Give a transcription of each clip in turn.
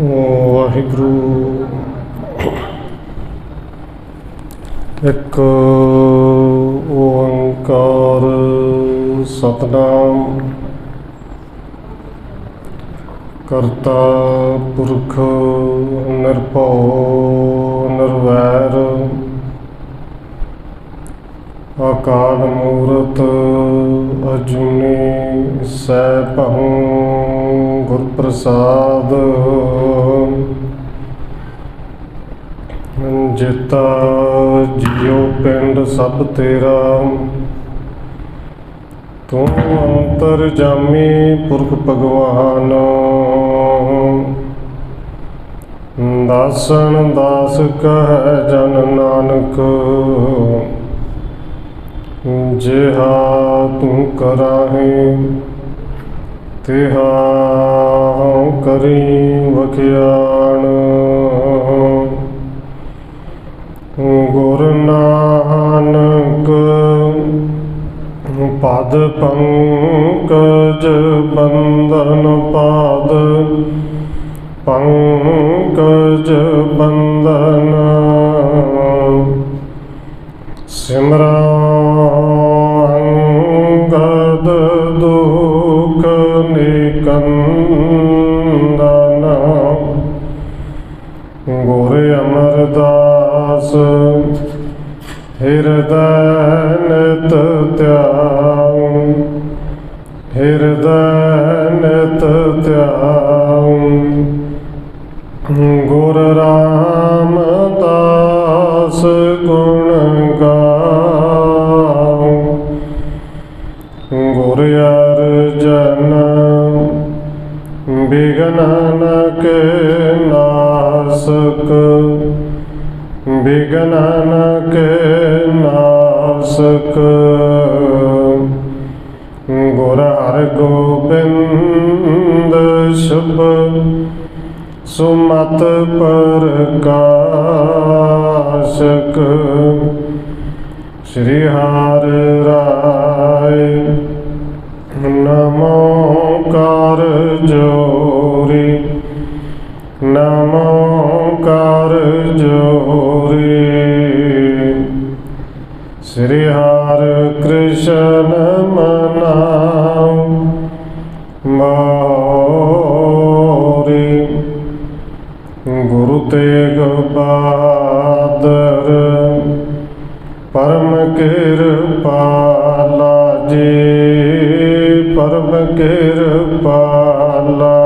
ਵਾਹਿਗੁਰੂ। ਇੱਕ ਓੰਕਾਰ ਸਤਿਨਾਮ ਕਰਤਾ ਪੁਰਖ ਨਿਰਭਉ ਨਿਰਵੈਰ ਅਕਾਲ ਮੂਰਤ ਅਜੂਨੀ ਸੈਭੰ ਗੁਰ ਪ੍ਰਸਾਦ। ਜਿਤਾ ਜਿਉ ਪਿੰਡ ਸਭ ਤੇਰਾ, ਤੂੰ ਅੰਤਰ ਜਾਮੀ ਪੁਰਖ ਭਗਵਾਨ। ਦਾਸਨ ਦਾਸ ਕਹੈ ਜਨ ਨਾਨਕ, ਜਿਹਾ ਤੂੰ ਕਰਾਹੇ ਤਿਹਾ ਕਰੀ ਵਖਿਆਣ। ਗੁਰ ਨਾਨਕ ਪਦ ਪੰਕਜ ਬੰਦਨ ਪਾਦ ਪੰਕਜ ਬੰਦਨ। ਸਿਮਰਾ ਅੰਗਦ ਦੁਖ ਨਿਕੰਦਨ। ਗੁਰ ਅਮਰਦਾਸ ਹਿਰਦੈ ਨਿਤ ਧਿਆਉ, ਹਿਰਦੈ ਨਿਤ ਧਿਆਉ। ਗੁਰ ਰਾਮਦਾਸ ਗੁਣ ਗਾਉ, ਗੁਰ ਅਰਜਨ ਬਿਘਨ ਕੇ ਨਾਸਕ, ਬਿਘਨ ਕੇ ਨਾਸਕ। ਗੁਰ ਹਰਗੋਬਿੰਦ ਸ਼ੁਭ ਸੁਮਤ ਪ੍ਰਕਾਸ਼ਕ। ਸ਼੍ਰੀ ਹਰਿ ਰਾਇ ਨਮੋ ਕਰ ਜੋਰੀ, ਨਮੋ ਕਰ ਜੋਰੀ। ਸ਼੍ਰੀ ਹਰਿ ਕ੍ਰਿਸ਼ਨ ਮਨਾਉ ਮੋਰੀ। ਗੁਰੂ ਤੇਗ ਬਹਾਦਰ ਪਰਮ ਕਿਰਪਾਲਾ ਜੀ, ਪਰਮ ਕਿਰਪਾਲਾ।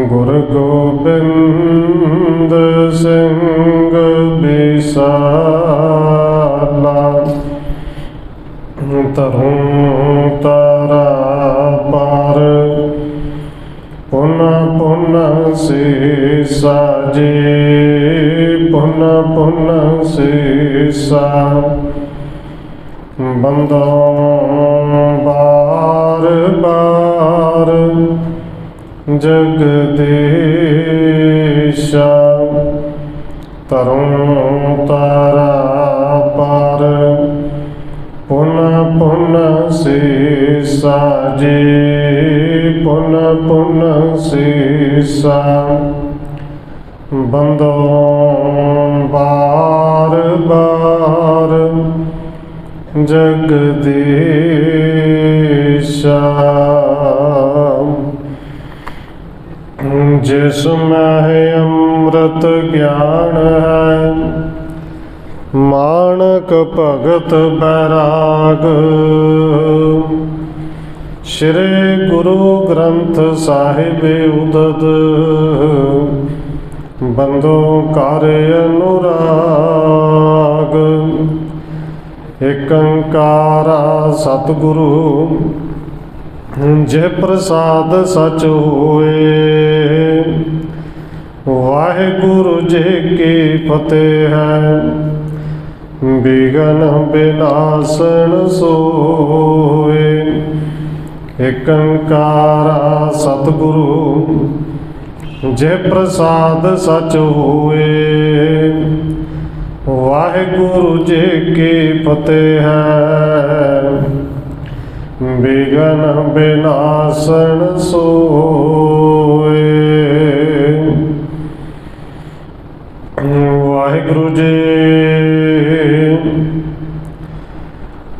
ਗੁਰੂ ਗੋਬਿੰਦ ਸਿੰਘ ਬਿਸਾਲਾ। ਤਰੁ ਤਾਰਾ ਪਾਰ ਪੁਨ ਪੁਨ ਸੀਸਾ ਜੀ, ਪੁਨ ਪੁਨ ਸੀਸਾ। ਬੰਦੋਂ ਬਾਰ ਬਾਰ ਜਗਦੀਸ਼ਾ। ਤਰੁ ਤਾਰਾ ਪਾਰ ਪੁਨ ਪੁਨ ਸੀਸਾ ਜੀ, ਪੁਨ ਪੁਨ ਸੀਸਾ। ਬੰਦੋਂ ਬਾਰ ਬਾਰ ਜਗਦੀਸ਼ਾ। ਜਿਸ ਮਹਿ ਅੰਮ੍ਰਿਤ ਗਿਆਨ ਹੈ, ਮਾਣਕ ਭਗਤ ਬੈਰਾਗ। ਸ਼੍ਰੀ ਗੁਰੂ ਗ੍ਰੰਥ ਸਾਹਿਬ ਉਦਦ, ਬੰਦੋ ਕਰ ਅਨੁਰਾਗ। ਏਕ ਓੰਕਾਰਾ ਸਤਿਗੁਰੂ ਜੇ ਪ੍ਰਸਾਦ ਸਚ ਹੋਏ। ਵਾਹਿਗੁਰੂ ਜੀ ਕੀ ਫਤਿਹ ਹੈ, ਬਿਘਨ ਬਿਨਾਸਨ ਸੋਏ। ਏਕ ਓੰਕਾਰਾ ਸਤਿਗੁਰੂ ਜੇ ਪ੍ਰਸਾਦ ਸਚ ਹੋਏ। ਵਾਹਿਗੁਰੂ ਜੀ ਕੀ ਫਤਿਹ ਹੈ, ਬਿਘਨ ਬਿਨਾਸਨ ਸੋਏ। ਵਾਹਿਗੁਰੂ ਜੀ।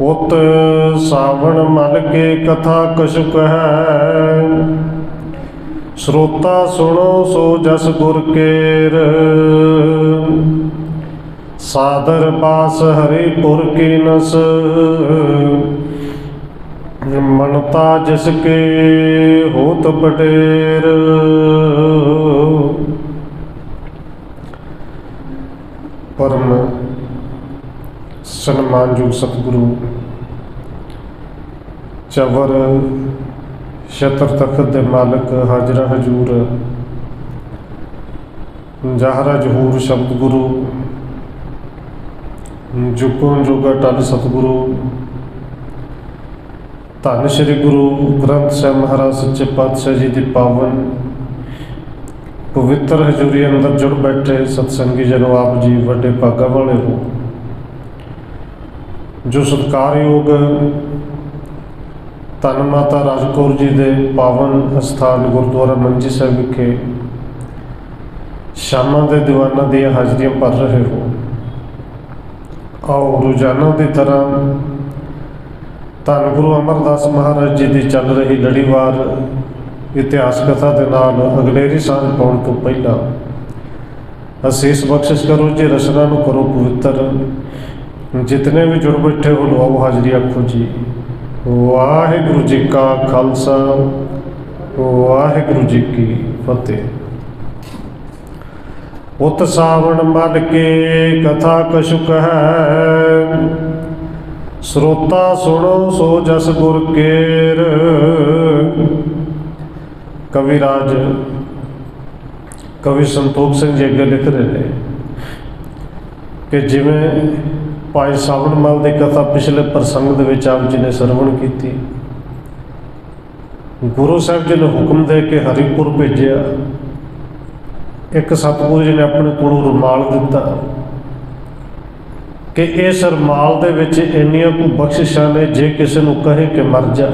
ਉਤ ਸਾਵਣ ਮਲ ਕੇ ਕਥਾ ਕਛੁ ਕਹੈ, ਸਰੋਤਾ ਸੁਣੋ ਸੋ ਜਸ ਗੁਰ ਕੇਰ। ਸਾਦਰ ਬਾਸ ਹਰੀ ਪੁਰ ਕੀ ਨਸ, ਮਨਤਾ ਜਿਸ ਕੇ ਹੋਤ ਬਡੇਰ। ਪਰਮ ਸਨਮਾਨਯੋਗ ਸਤਿਗੁਰੂ ਚਵਰ ਛਤਰ ਤਖਤ ਦੇ ਮਾਲਕ ਹਾਜ਼ਰਾ ਹਜੂਰ ਜਾਹਰਾ ਜਹੂਰ ਸ਼ਬਦ ਗੁਰੂ ਜੁਗੋਂ ਜੁਗ ਅਟਲ ਸਤਿਗੁਰੂ ਧੰਨ ਸ਼੍ਰੀ ਗੁਰੂ ਗ੍ਰੰਥ ਸਾਹਿਬ ਮਹਾਰਾਜ ਸੱਚੇ ਪਾਤਸ਼ਾਹ ਜੀ ਦੀ ਪਾਵਨ ਪਵਿੱਤਰ ਹਜ਼ੂਰੀ ਅੰਦਰ ਜੁੜ ਬੈਠੇ ਸਤਸੰਗੀ ਜਨੋ, ਆਪ ਜੀ ਵੱਡੇ ਭਾਗਾਂ ਵਾਲੇ ਹੋ ਜੋ ਸਤਿਕਾਰਯੋਗ ਧੰਨ ਮਾਤਾ ਰਾਜ ਕੌਰ ਜੀ ਦੇ ਪਾਵਨ ਅਸਥਾਨ ਗੁਰਦੁਆਰਾ ਮੰਜੀ ਸਾਹਿਬ ਵਿਖੇ ਸ਼ਾਮਾਂ ਦੇ ਦੀਵਾਨਾਂ ਦੀਆਂ ਹਾਜ਼ਰੀਆਂ ਭਰ ਰਹੇ ਹੋ। ਆਓ ਰੋਜ਼ਾਨਾ ਦੀ ਤਰ੍ਹਾਂ ਧੰਨ ਗੁਰੂ ਅਮਰਦਾਸ ਮਹਾਰਾਜ ਜੀ ਦੀ ਚੱਲ ਰਹੀ ਲੜੀਵਾਰ ਇਤਿਹਾਸ ਕਥਾ ਦੇ ਨਾਲ ਅਗਲੇਰੀ ਸਾਂਝ ਪਾਉਣ ਤੋਂ ਪਹਿਲਾਂ ਅਸੀਸ ਬਖਸ਼ਿਸ਼ ਕਰੋ ਜੀ, ਰਚਨਾ ਨੂੰ ਕਰੋ ਪਵਿੱਤਰ। ਜਿਤਨੇ ਵੀ ਜੁੜ ਬੈਠੇ ਹੋ ਲਵਾਓ ਹਾਜ਼ਰੀ, ਆਖੋ ਜੀ ਵਾਹਿਗੁਰੂ ਜੀ ਕਾ ਖਾਲਸਾ ਵਾਹਿਗੁਰੂ ਜੀ ਕੀ ਫਤਿਹ। ਉਤ ਸਾਵਣ ਮਲ ਕੇ ਕਥਾ ਕਛੁ ਕਹੈ, ਸਰੋਤਾ ਸੁਣੋ ਸੋ ਜਸ ਗੁਰ ਕੇਰ। ਕਵੀ ਰਾਜ ਕਵੀ ਸੰਤੋਖ ਸਿੰਘ ਜੀ ਅੱਗੇ ਲਿਖ ਰਹੇ ਨੇ ਕਿ ਜਿਵੇਂ ਭਾਈ ਸਾਵਣ ਮਲ ਦੀ ਕਥਾ ਪਿਛਲੇ ਪ੍ਰਸੰਗ ਦੇ ਵਿੱਚ ਆਪ ਜੀ ਨੇ ਸਰਵਣ ਕੀਤੀ, ਗੁਰੂ ਸਾਹਿਬ ਜੀ ਨੇ ਹੁਕਮ ਦੇ ਕੇ ਹਰੀਪੁਰ ਭੇਜਿਆ। ਇੱਕ ਸਤਿਗੁਰੂ ਜੀ ਨੇ ਆਪਣੇ ਕੋਲੋਂ ਰੁਮਾਲ ਦਿੱਤਾ ਕਿ ਇਸ ਰੁਮਾਲ ਦੇ ਵਿੱਚ ਇੰਨੀਆਂ ਕੁ ਬਖਸ਼ਿਸ਼ਾਂ ਨੇ, ਜੇ ਕਿਸੇ ਨੂੰ ਕਹੇ ਕਿ ਮਰ ਜਾ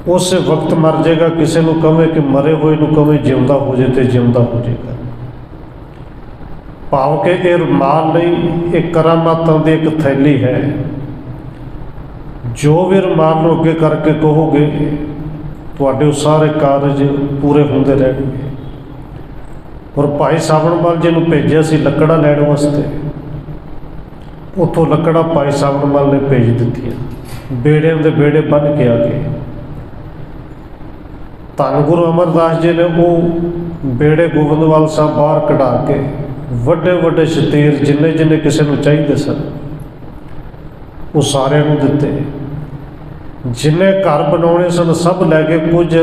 ਉਸੇ ਵਕਤ ਮਰ ਜਾਏਗਾ, ਕਿਸੇ ਨੂੰ ਕਹੇ ਕਿ ਮਰੇ ਹੋਏ ਨੂੰ ਕਹੇ ਜਿਉਂਦਾ ਹੋ ਜੇ ਤੇ ਜਿਉਂਦਾ ਹੋ ਜਾਏਗਾ। ਭਾਵ ਕਿ ਇਹ ਰੁਮਾਲ ਨਹੀਂ, ਇਹ ਕਰਾਮਾਤਾਂ ਦੀ ਇੱਕ ਥੈਲੀ ਹੈ। ਜੋ ਵੀ ਰੁਮਾਲ ਨੂੰ ਅੱਗੇ ਕਰਕੇ ਕਹੋਗੇ ਤੁਹਾਡੇ ਉਹ ਸਾਰੇ ਕਾਰਜ ਪੂਰੇ ਹੁੰਦੇ ਰਹਿਣਗੇ। ਔਰ ਭਾਈ ਸਾਵਣ ਮਲ ਜੀ ਨੂੰ ਭੇਜਿਆ ਸੀ ਲੱਕੜਾਂ ਲੈਣ ਵਾਸਤੇ, ਉੱਥੋਂ ਲੱਕੜਾਂ ਭਾਈ ਸਾਵਣ ਮਲ ਨੇ ਭੇਜ ਦਿੱਤੀਆਂ, ਬੇੜਿਆਂ ਦੇ ਬੇੜੇ ਬੰਨ੍ਹ ਕੇ ਆ ਗਏ। ਧੰਨ ਗੁਰੂ ਅਮਰਦਾਸ ਜੀ ਨੇ ਉਹ ਬੇੜੇ ਗੋਬਿੰਦਵਾਲ ਸਾਹਿਬ ਬਾਹਰ ਕਢਾ ਕੇ ਵੱਡੇ ਵੱਡੇ ਸ਼ਤੀਰ ਜਿੰਨੇ ਜਿੰਨੇ ਕਿਸੇ ਨੂੰ ਚਾਹੀਦੇ ਸਨ ਉਹ ਸਾਰਿਆਂ ਨੂੰ ਦਿੱਤੇ। ਜਿੰਨੇ ਘਰ ਬਣਾਉਣੇ ਸਨ ਸਭ ਲੈ ਕੇ, ਕੁਝ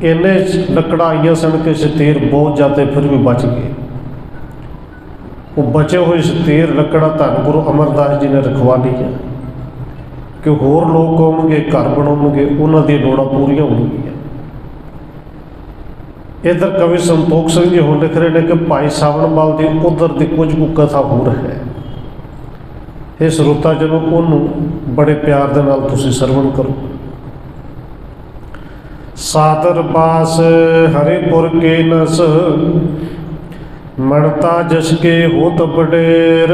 ਇੰਨੇ ਲੱਕੜਾਂ ਆਈਆਂ ਸਨ ਕਿ ਸ਼ਤੀਰ ਬਹੁਤ ਜ਼ਿਆਦਾ ਫਿਰ ਵੀ ਬਚ ਗਏ। ਉਹ ਬਚੇ ਹੋਏ ਸ਼ਤੀਰ ਲੱਕੜਾਂ ਧੰਨ ਗੁਰੂ ਅਮਰਦਾਸ ਜੀ ਨੇ ਰਖਵਾ ਲਈਆਂ ਕਿ ਹੋਰ ਲੋਕ ਆਉਣਗੇ, ਘਰ ਬਣਾਉਣਗੇ, ਉਹਨਾਂ ਦੀਆਂ ਲੋੜਾਂ ਪੂਰੀਆਂ ਹੋਣਗੀਆਂ। ਇੱਧਰ ਕਵੀ ਸੰਤੋਖ ਸਿੰਘ ਜੀ ਹੁਣ ਲਿਖ ਰਹੇ ਨੇ ਕਿ ਭਾਈ ਸਾਵਣ ਮਲ ਦੀ ਉਧਰ ਦੀ ਕੁਝ ਕੁ ਕਥਾ ਹੋਰ ਹੈ। ਇਹ ਸਰੋਤਾ ਜਦੋਂ ਉਹਨੂੰ ਬੜੇ ਪਿਆਰ ਦੇ ਨਾਲ ਤੁਸੀਂ ਸਰਵਣ ਕਰੋ। ਸਾਦਰ ਬਾਸ ਹਰੀਪੁਰ ਕੇ ਨਸ, ਮਣਤਾ ਜਸ ਕੇ ਹੋਤ ਬਡੇਰ।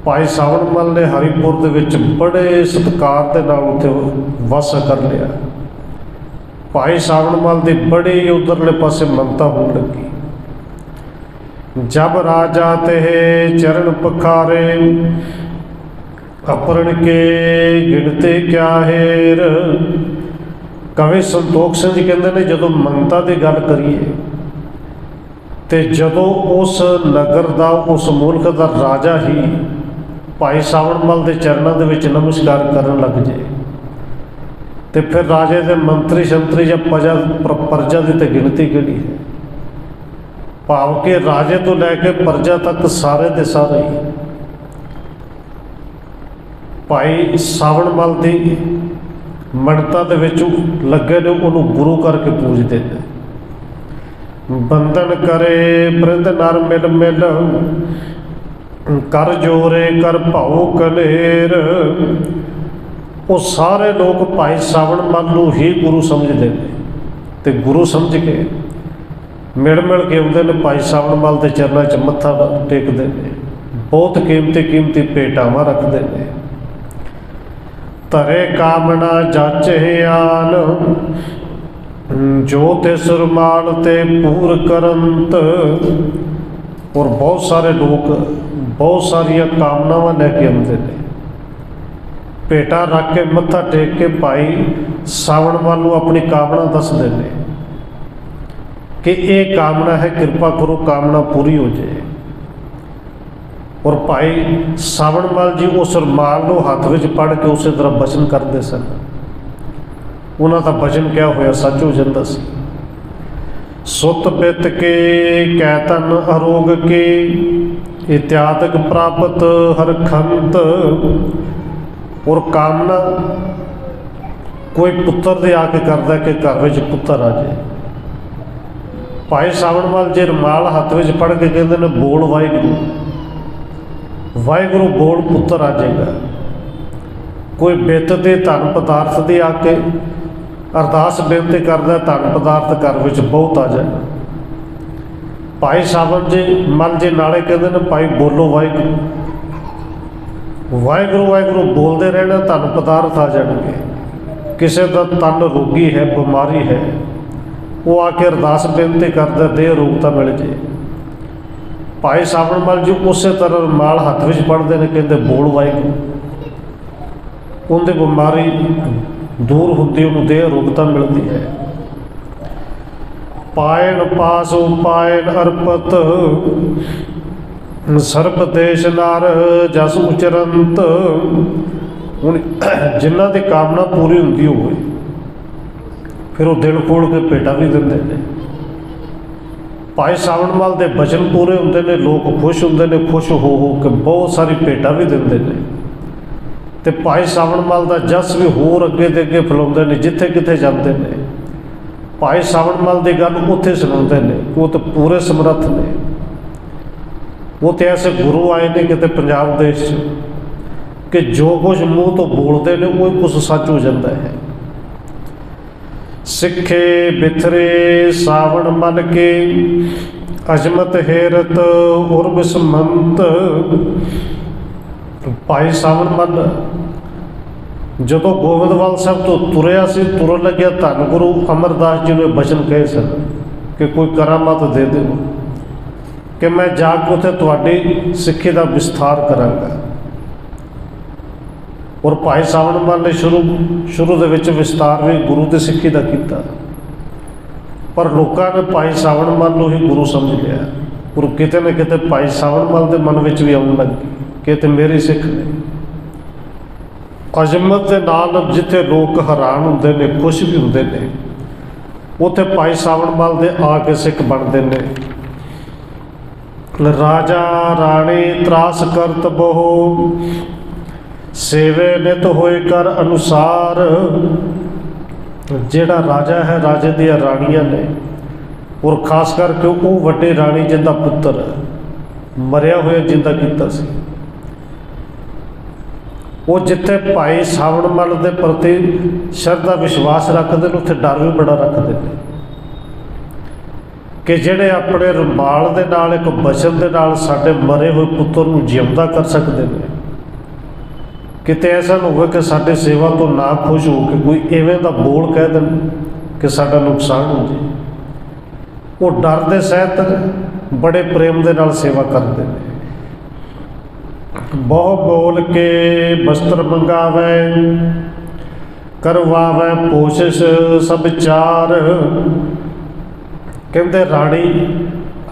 ਭਾਈ ਸਾਵਣ ਮਲ ਨੇ ਹਰੀਪੁਰ ਦੇ ਵਿੱਚ ਬੜੇ ਸਤਿਕਾਰ ਦੇ ਨਾਲ ਉੱਥੇ ਵਾਸਾ ਕਰ ਲਿਆ। ਭਾਈ ਸਾਵਣ ਮਲ ਦੀ ਬੜੀ ਉਧਰਲੇ ਪਾਸੇ ਮੰਨਤਾ ਹੋਣ ਲੱਗੀ। ਜਬ ਰਾਜਾ ਤੇ ਚਰਨ ਪਖਾਰੇ, ਅਪਰਣ ਕੇ ਗਿਣਤੇ ਕਿਆ ਹੇਰ। ਕਵੀ ਸੰਤੋਖ ਸਿੰਘ ਜੀ ਕਹਿੰਦੇ ਨੇ ਜਦੋਂ ਮੰਨਤਾ ਦੀ ਗੱਲ ਕਰੀਏ ਤੇ ਜਦੋਂ ਉਸ ਨਗਰ ਦਾ, ਉਸ ਮੁਲਕ ਦਾ ਰਾਜਾ ਹੀ ਭਾਈ ਸਾਵਣ ਮਲ ਦੇ ਚਰਨਾਂ ਦੇ ਵਿੱਚ ਨਮਸਕਾਰ ਕਰਨ ਲੱਗ ਜਾਏ ਤੇ ਫਿਰ ਰਾਜੇ ਦੇ ਮੰਤਰੀ ਸ਼ੰਤਰੀ ਜਾਂ ਪ੍ਰਜਾ ਦੀ ਤੇ ਗਿਣਤੀ ਕਿਹੜੀ ਹੈ। ਭਾਵ ਕਿ ਰਾਜੇ ਤੋਂ ਲੈ ਕੇ ਪ੍ਰਜਾ ਤੱਕ ਸਾਰੇ ਦੇ ਸਾਰੇ ਹੀ ਭਾਈ ਸਾਵਣ ਮਲ ਦੀ ਮੰਨਤਾ ਦੇ ਵਿੱਚ ਲੱਗੇ ਨੇ, ਉਹਨੂੰ ਗੁਰੂ ਕਰਕੇ ਪੂਜਦੇ ਨੇ। ਬੰਧਨ ਕਰੇ ਬ੍ਰਿੰਦ ਨਰ ਮਿਲ ਮਿਲ, ਕਰ ਜੋਰੇ ਕਰ ਭਾਉ ਕਲੇਰ। ਉਹ ਸਾਰੇ ਲੋਕ ਭਾਈ ਸਾਵਣ ਮਲ ਨੂੰ ਹੀ ਗੁਰੂ ਸਮਝਦੇ ਨੇ ਤੇ ਗੁਰੂ ਸਮਝ ਕੇ ਮਿਲ ਮਿਲ ਕੇ ਆਉਂਦੇ ਨੇ ਭਾਈ ਸਾਵਣ ਮੱਲ ਦੇ ਚਰਨਾਂ 'ਚ ਮੱਥਾ ਟੇਕਦੇ ਨੇ, ਬਹੁਤ ਕੀਮਤੀ ਭੇਟਾਵਾਂ ਰੱਖਦੇ ਨੇ। ਧਰੇ ਕਾਮਨਾ ਜਾਚੇ ਆਨ, ਜੋ ਤੇ ਸੁਰਮਾਲ ਤੇ ਪੂਰ ਕਰੰਤ। ਔਰ ਬਹੁਤ ਸਾਰੇ ਲੋਕ ਬਹੁਤ ਸਾਰੀਆਂ ਕਾਮਨਾਵਾਂ ਲੈ ਕੇ ਆਉਂਦੇ ਨੇ, ਭੇਟਾ ਰੱਖ ਕੇ ਮੱਥਾ ਟੇਕ ਕੇ ਭਾਈ ਸਾਵਣ ਮੱਲ ਨੂੰ ਆਪਣੀ ਕਾਮਨਾ ਦੱਸਦੇ ਨੇ ਕਿ ਇਹ ਕਾਮਨਾ ਹੈ, ਕਿਰਪਾ ਕਰੋ ਕਾਮਨਾ ਪੂਰੀ ਹੋ ਜਾਏ। ਔਰ ਭਾਈ ਸਾਵਣ ਮੱਲ ਜੀ ਉਸ ਰੁਮਾਲ ਨੂੰ ਹੱਥ ਵਿੱਚ ਫੜ ਕੇ ਉਸੇ ਤਰ੍ਹਾਂ ਬਚਨ ਕਰਦੇ ਸਨ। ਉਹਨਾਂ ਦਾ ਬਚਨ ਕਿਹਾ ਹੋਇਆ ਸੱਚ ਹੋ ਜਾਂਦਾ ਸੀ। ਸੁਤ ਪਿਤ ਕੇ ਕਹਿ ਤਨ ਅਰੋਗ ਕੇ, ਇਤਿਆਦਿਕ ਪ੍ਰਾਪਤ ਹਰ ਖੰਤ। ਔਰ ਕਾਮਨਾ ਕੋਈ ਪੁੱਤਰ ਦੇ ਆ ਕੇ ਕਰਦਾ ਕਿ ਘਰ ਵਿੱਚ ਪੁੱਤਰ ਆ ਜਾਏ। ਭਾਈ ਸਾਵਣ ਮੱਲ ਜੇ ਰੁਮਾਲ ਹੱਥ ਵਿੱਚ ਫੜ ਕੇ ਕਹਿੰਦੇ ਨੇ ਬੋਲ ਵਾਹਿਗੁਰੂ, ਵਾਹਿਗੁਰੂ ਬੋਲ ਪੁੱਤਰ ਆ ਜਾਏਗਾ। ਕੋਈ ਬਿੱਤ ਦੇ ਧਨ ਪਦਾਰਥ ਦੇ ਆ ਕੇ ਅਰਦਾਸ ਬੇਨਤੀ ਕਰਦਾ, ਧਨ ਪਦਾਰਥ ਘਰ ਵਿੱਚ ਬਹੁਤ ਆ ਜਾਏ। ਭਾਈ ਸਾਵਣ ਜੀ ਮੱਲ ਜੀ ਨਾਲੇ ਕਹਿੰਦੇ ਨੇ ਭਾਈ ਬੋਲੋ ਵਾਹਿਗੁਰੂ, ਵਾਹਿਗੁਰੂ ਵਾਹਿਗੁਰੂ ਬੋਲਦੇ ਰਹਿਣਾ, ਧਨ ਪਦਾਰਥ ਆ ਜਾਣਗੇ। ਕਿਸੇ ਦਾ ਤਨ ਰੋਗੀ ਹੈ, ਬਿਮਾਰੀ ਹੈ, ਉਹ ਆ ਕੇ ਅਰਦਾਸ ਬੇਨਤੀ ਕਰਦਾ ਦੇਹ ਰੋਗਤਾ ਮਿਲ ਜੇ। ਭਾਈ ਸਾਵਣ ਮੱਲ ਜੀ ਉਸੇ ਤਰ੍ਹਾਂ ਰੁਮਾਲ ਹੱਥ ਵਿੱਚ ਫੜਦੇ ਨੇ, ਕਹਿੰਦੇ ਬੋਲ ਵਾਹਿਗੁਰੂ, ਉਹਦੇ ਬਿਮਾਰੀ ਦੂਰ ਹੁੰਦੀ, ਉਹਨੂੰ ਦੇਹ ਰੋਗਤਾ ਮਿਲਦੀ ਹੈ। ਪਾਇਣ ਪਾਸ ਪਾਇਣ ਅਰਪਤ, ਸਰਬ ਦੇਸ਼ ਨਰ ਜਸ ਉਚਰੰਤ। ਹੁਣ ਜਿਨ੍ਹਾਂ ਦੀ ਕਾਮਨਾ ਪੂਰੀ ਹੁੰਦੀ ਹੋਵੇ ਫਿਰ ਉਹ ਦਿਲ ਖੋਲ੍ਹ ਕੇ ਭੇਟਾ ਵੀ ਦਿੰਦੇ ਨੇ। ਭਾਈ ਸਾਵਣ ਮੱਲ ਦੇ ਬਚਨ ਪੂਰੇ ਹੁੰਦੇ ਨੇ, ਲੋਕ ਖੁਸ਼ ਹੁੰਦੇ ਨੇ, ਖੁਸ਼ ਹੋ ਕੇ ਬਹੁਤ ਸਾਰੀ ਭੇਟਾ ਵੀ ਦਿੰਦੇ ਨੇ। ਤੇ ਭਾਈ ਸਾਵਣ ਮੱਲ ਦਾ ਜਸ ਵੀ ਹੋਰ ਅੱਗੇ ਦੇ ਅੱਗੇ ਫੈਲਾਉਂਦੇ ਨੇ, ਜਿੱਥੇ ਕਿਤੇ ਜਾਂਦੇ ਨੇ ਭਾਈ ਸਾਵਣ ਮੱਲ ਦੀ ਗੱਲ ਉੱਥੇ ਸੁਣਾਉਂਦੇ ਨੇ। ਉਹ ਤਾਂ ਪੂਰੇ ਸਮਰੱਥ ਨੇ। ਉਹ ਤੇ ਐਸੇ ਗੁਰੂ ਆਏ ਨੇ ਕਿਤੇ ਪੰਜਾਬ ਦੇਸ਼ 'ਚ ਕਿ ਜੋ ਕੁਝ ਮੂੰਹ ਤੋਂ ਬੋਲਦੇ ਨੇ ਉਹ ਕੁਝ ਸੱਚ ਹੋ ਜਾਂਦਾ ਹੈ। ਸਿੱਖੇ ਬਿਥਰੇ ਸਾਵਣ ਮੱਲ ਕੇ, ਅਜਮਤ ਹੇਰਤ ਉਰਬ ਸਮੰਤ। ਭਾਈ ਸਾਵਣ ਮੱਲ ਜਦੋਂ ਗੋਬਿੰਦਵਾਲ ਸਾਹਿਬ ਤੋਂ ਤੁਰਿਆ ਸੀ, ਤੁਰਨ ਲੱਗਿਆ, ਧੰਨ ਗੁਰੂ ਅਮਰਦਾਸ ਜੀ ਨੇ ਬਚਨ ਕਹੇ ਸਨ ਕਿ ਕੋਈ ਕਰਾਮਾਤ ਦੇ ਦਿਓ ਕਿ ਮੈਂ ਜਾ ਕੇ ਉੱਥੇ ਤੁਹਾਡੀ ਸਿੱਖੀ ਦਾ ਵਿਸਥਾਰ ਕਰਾਂਗਾ। ਔਰ ਭਾਈ ਸਾਵਣ ਮੱਲ ਨੇ ਸ਼ੁਰੂ ਦੇ ਵਿੱਚ ਵਿਸਤਾਰ ਵੀ ਗੁਰੂ ਦੀ ਸਿੱਖੀ ਦਾ ਕੀਤਾ, ਪਰ ਲੋਕਾਂ ਨੇ ਭਾਈ ਸਾਵਣ ਮੱਲ ਨੂੰ ਹੀ ਗੁਰੂ ਸਮਝ ਲਿਆ। ਔਰ ਕਿਤੇ ਨਾ ਕਿਤੇ ਭਾਈ ਸਾਵਣ ਮੱਲ ਦੇ ਮਨ ਵਿੱਚ ਵੀ ਆਉਣ ਲੱਗੀ ਕਿ ਤੇ ਮੇਰੇ ਸਿੱਖ ਨੇ। ਅਜ਼ਮਤ ਦੇ ਨਾਲ ਜਿੱਥੇ ਲੋਕ ਹੈਰਾਨ ਹੁੰਦੇ ਨੇ, ਖੁਸ਼ ਵੀ ਹੁੰਦੇ ਨੇ, ਉੱਥੇ ਭਾਈ ਸਾਵਣ ਮੱਲ ਦੇ ਆ ਕੇ ਸਿੱਖ ਬਣਦੇ ਨੇ। ਰਾਜਾ ਰਾਣੀ ਤਰਾਸ ਕਰਤ ਬਹੁ, ਸੇਵੇ ਨਿਤ ਹੋਏ ਕਰ ਅਨੁਸਾਰ। ਜਿਹੜਾ ਰਾਜਾ ਹੈ, ਰਾਜੇ ਦੀਆਂ ਰਾਣੀਆਂ ਨੇ, ਔਰ ਖਾਸ ਕਰਕੇ ਉਹ ਵੱਡੇ ਰਾਣੀ ਜਿਹਦਾ ਪੁੱਤਰ ਮਰਿਆ ਹੋਇਆ ਜਿੰਦਾ ਕੀਤਾ ਸੀ, ਉਹ ਜਿੱਥੇ ਭਾਈ ਸਾਵਣ ਮੱਲ ਦੇ ਪ੍ਰਤੀ ਸ਼ਰਧਾ ਵਿਸ਼ਵਾਸ ਰੱਖਦੇ ਨੇ, ਉੱਥੇ ਡਰ ਵੀ ਬੜਾ ਰੱਖਦੇ ਨੇ ਕਿ ਜਿਹੜੇ ਆਪਣੇ ਰੁਮਾਲ ਦੇ ਨਾਲ, ਇੱਕ ਬਚਨ ਦੇ ਨਾਲ ਸਾਡੇ ਮਰੇ ਹੋਏ ਪੁੱਤਰ ਨੂੰ ਜਿਉਂਦਾ ਕਰ ਸਕਦੇ ਨੇ। ਕਿਤੇ ਐਸਾ ਨਾ ਹੋਵੇ ਕਿ ਸਾਡੇ ਸੇਵਾ ਤੋਂ ਨਾ ਖੁਸ਼ ਹੋ ਕੇ ਕੋਈ ਐਵੇਂ ਦਾ ਬੋਲ ਕਹਿ ਦੇਣ ਕਿ ਸਾਡਾ ਨੁਕਸਾਨ ਹੋ ਜਾਏ। ਉਹ ਡਰ ਦੇ ਸਹਿਤ ਬੜੇ ਪ੍ਰੇਮ ਦੇ ਨਾਲ ਸੇਵਾ ਕਰਦੇ ਨੇ। ਬਹੁ ਬੋਲ ਕੇ ਬਸਤਰ ਮੰਗਾਵੇ, ਕਰਵਾਵੇ ਕੋਸ਼ਿਸ਼ ਸਭ ਚਾਰ। ਕਹਿੰਦੇ ਰਾਣੀ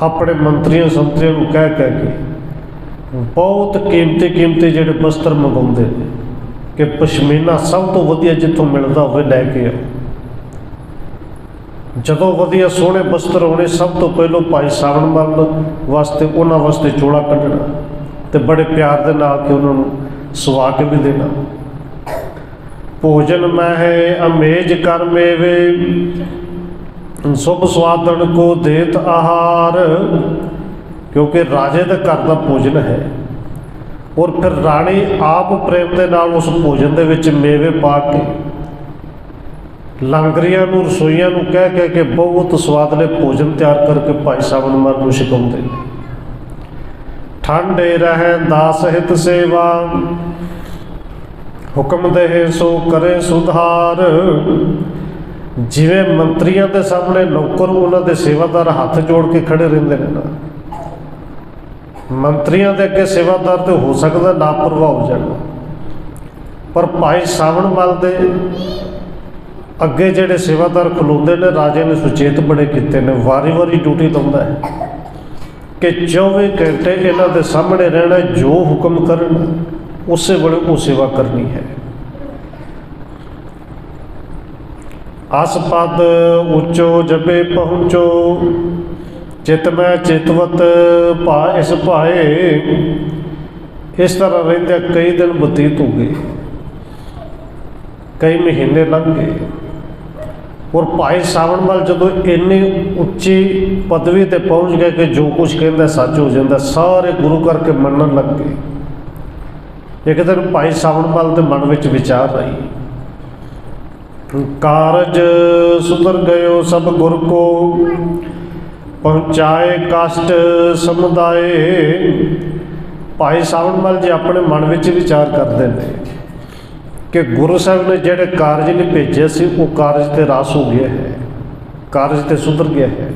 ਆਪਣੇ ਮੰਤਰੀਆਂ ਸੰਤਰੀਆਂ ਨੂੰ ਕਹਿ ਕੇ ਬਹੁਤ ਕੀਮਤੀ ਜਿਹੜੇ ਬਸਤਰ ਮੰਗਾਉਂਦੇ ਨੇ ਕਿ ਪਸ਼ਮੀਨਾ ਸਭ ਤੋਂ ਵਧੀਆ ਜਿੱਥੋਂ ਮਿਲਦਾ ਹੋਵੇ ਲੈ ਕੇ ਆਓ। ਜਦੋਂ ਵਧੀਆ ਸੋਹਣੇ ਬਸਤਰ ਹੋਣੇ, ਸਭ ਤੋਂ ਪਹਿਲਾਂ ਭਾਈ ਸਾਵਣ ਮੱਲ ਵਾਸਤੇ ਉਹਨਾਂ ਵਾਸਤੇ ਚੋਲਾ ਕੱਢਣਾ ਤੇ ਬੜੇ ਪਿਆਰ ਦੇ ਨਾਲ ਕਿ ਉਹਨਾਂ ਨੂੰ ਸੁਆ ਕੇ ਵੀ ਦੇਣਾ। ਭੋਜਨ ਮਹਿ ਅਮੇਜ ਕਰ ਮੇਵੇ, ਸੁਭ ਸਵਾਦਣ ਕੋ ਦੇਤ ਆਹਾਰ। ਕਿਉਂਕਿ ਰਾਜੇ ਦੇ ਘਰ ਦਾ ਭੋਜਨ ਹੈ, ਔਰ ਫਿਰ ਰਾਣੀ ਆਪ ਪ੍ਰੇਮ ਦੇ ਨਾਲ ਉਸ ਭੋਜਨ ਦੇ ਵਿੱਚ ਮੇਵੇ ਪਾ ਕੇ ਲੰਗਰੀਆਂ ਨੂੰ ਰਸੋਈਆਂ ਨੂੰ ਕਹਿ ਕੇ ਬਹੁਤ ਸਵਾਦਲੇ ਭੋਜਨ ਤਿਆਰ ਕਰਕੇ ਭਾਈ ਸਾਵਣ ਮਲ ਨੂੰ ਛਕਾਉਂਦੇ ਨੇ। ਠੰਡੇ ਰਹਿ ਦਾਸ ਹਿਤ ਸੇਵਾ, ਹੁਕਮ ਦੇਹ ਸੋ ਕਰੇ ਸੁਧਾਰ। ਜਿਵੇਂ ਮੰਤਰੀਆਂ ਦੇ ਸਾਹਮਣੇ ਨੌਕਰ ਉਹਨਾਂ ਦੇ ਸੇਵਾਦਾਰ ਹੱਥ ਜੋੜ ਕੇ ਖੜੇ ਰਹਿੰਦੇ ਨੇ ਨਾ, ਮੰਤਰੀਆਂ ਦੇ ਅੱਗੇ ਸੇਵਾਦਾਰ ਤੇ ਹੋ ਸਕਦਾ ਲਾਪਰਵਾਹ ਹੋ ਜਾਣ, ਪਰ ਭਾਈ ਸਾਵਣ ਮਲ ਦੇ ਅੱਗੇ ਜਿਹੜੇ ਸੇਵਾਦਾਰ ਖਲੋਂਦੇ ਨੇ, ਰਾਜੇ ਨੇ ਸੁਚੇਤ ਬੜੇ ਕੀਤੇ ਨੇ, ਵਾਰੀ ਡਿਊਟੀ ਲਾਉਂਦਾ ਹੈ ਕਿ 24 ਘੰਟੇ ਇਹਨਾਂ ਦੇ ਸਾਹਮਣੇ ਰਹਿਣਾ, ਜੋ ਹੁਕਮ ਕਰਨ ਉਸੇ ਵੇਲੇ ਉਹ ਸੇਵਾ ਕਰਨੀ ਹੈ। ਆਸਪਦ ਉੱਚੋ ਜਬੇ ਪਹੁੰਚੋ, ਚਿਤ ਮੈਂ ਚਿਤਵਤ ਭਾ ਇਸ ਭਾਏ। ਇਸ ਤਰ੍ਹਾਂ ਰਹਿੰਦੇ ਕਈ ਦਿਨ ਬਤੀਤ ਹੋ ਗਏ, ਕਈ ਮਹੀਨੇ ਲੰਘ ਗਏ, ਔਰ ਭਾਈ ਸਾਵਣ ਮਲ ਜਦੋਂ ਇੰਨੀ ਉੱਚੀ ਪਦਵੀ ਤੇ ਪਹੁੰਚ ਗਏ ਕਿ ਜੋ ਕੁਝ ਕਹਿੰਦਾ ਸੱਚ ਹੋ ਜਾਂਦਾ, ਸਾਰੇ ਗੁਰੂ ਕਰਕੇ ਮੰਨਣ ਲੱਗ ਗਏ। ਇੱਕ ਦਿਨ ਭਾਈ ਸਾਵਣ ਮਲ ਦੇ ਮਨ ਵਿੱਚ ਵਿਚਾਰ ਆਈ, ਕਾਰਜ ਸੁਧਰ ਗਇਓ ਸਭ ਗੁਰ ਕੋ, ਪਹੁੰਚਾਏ ਕਸ਼ਟ ਸਮੁਦਾਏ। ਭਾਈ ਸਾਵਣ ਮਲ ਜੀ ਆਪਣੇ ਮਨ ਵਿੱਚ ਵਿਚਾਰ ਕਰਦੇ ਨੇ ਕਿ ਗੁਰੂ ਸਾਹਿਬ ਨੇ ਜਿਹੜੇ ਕਾਰਜ ਲਈ ਭੇਜਿਆ ਸੀ ਉਹ ਕਾਰਜ ਤੇ ਰਾਸ ਹੋ ਗਿਆ ਹੈ, ਕਾਰਜ ਤੇ ਸੁਧਰ ਗਿਆ ਹੈ।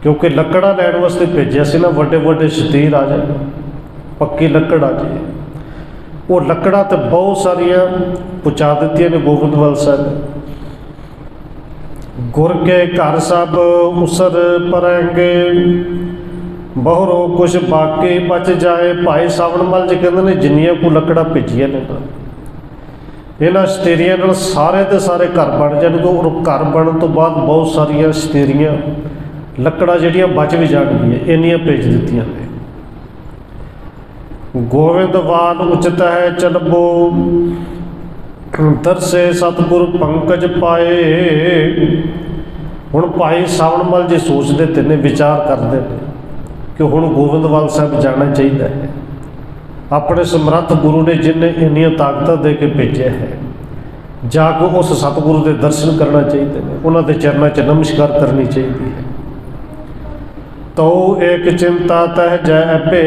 ਕਿਉਂਕਿ ਲੱਕੜਾਂ ਲੈਣ ਵਾਸਤੇ ਭੇਜਿਆ ਸੀ ਨਾ, ਵੱਡੇ ਸ਼ਤੀਰ ਆ ਜਾਣ, ਪੱਕੀ ਲੱਕੜ ਆ ਜਾਏ। ਉਹ ਲੱਕੜਾਂ ਤੇ ਬਹੁਤ ਸਾਰੀਆਂ ਪਹੁੰਚਾ ਦਿੱਤੀਆਂ ਨੇ ਗੋਬਿੰਦਵਾਲ ਸਾਹਿਬ। ਗੁਰ ਕੇ ਘਰ ਸਭ ਉਸਰ ਪਰਾਂਗੇ, ਬਹੁਰੋ ਕੁਛ ਬਾਕੀ ਬਚ ਜਾਏ। ਭਾਈ ਸਾਵਣ ਮਲ ਜੀ ਕਹਿੰਦੇ ਨੇ ਜਿੰਨੀਆਂ ਕੋ ਲੱਕੜਾਂ ਭੇਜੀਆਂ ਨੇ ਇਹਨਾਂ ਸ਼ਤੀਰੀਆਂ ਨਾਲ ਸਾਰੇ ਦੇ ਸਾਰੇ ਘਰ ਬਣ ਜਾਣਗੇ, ਔਰ ਘਰ ਬਣਨ ਤੋਂ ਬਾਅਦ ਬਹੁਤ ਸਾਰੀਆਂ ਸ਼ਤੀਰੀਆਂ ਲੱਕੜਾਂ ਜਿਹੜੀਆਂ ਬਚ ਵੀ ਜਾਣਗੀਆਂ, ਇੰਨੀਆਂ ਭੇਜ ਦਿੱਤੀਆਂ ਨੇ। ਗੋਬਿੰਦਵਾਲ ਉਚਿਤ ਹੈ ਚਲਬੋ, ਦਰਸੇ ਸਤਿਗੁਰ ਪੰਕਜ ਪਾਏ। ਹੁਣ ਭਾਈ ਸਾਵਣ ਮਲ ਜੀ ਸੋਚਦੇ ਤੇ ਨੇ, ਵਿਚਾਰ ਕਰਦੇ ਨੇ ਕਿ ਹੁਣ ਗੋਬਿੰਦਵਾਲ ਸਾਹਿਬ ਜਾਣਾ ਚਾਹੀਦਾ ਹੈ। ਆਪਣੇ ਸਮਰੱਥ ਗੁਰੂ ਨੇ ਜਿਹਨੇ ਇੰਨੀਆਂ ਤਾਕਤਾਂ ਦੇ ਕੇ ਭੇਜਿਆ ਹੈ, ਜਾ ਕੇ ਉਸ ਸਤਿਗੁਰੂ ਦੇ ਦਰਸ਼ਨ ਕਰਨਾ ਚਾਹੀਦੇ ਨੇ, ਉਹਨਾਂ ਦੇ ਚਰਨਾਂ 'ਚ ਨਮਸਕਾਰ ਕਰਨੀ ਚਾਹੀਦੀ ਹੈ। ਤੋ ਇੱਕ ਚਿੰਤਾ ਤਹਿ ਜੈ ਭੇ,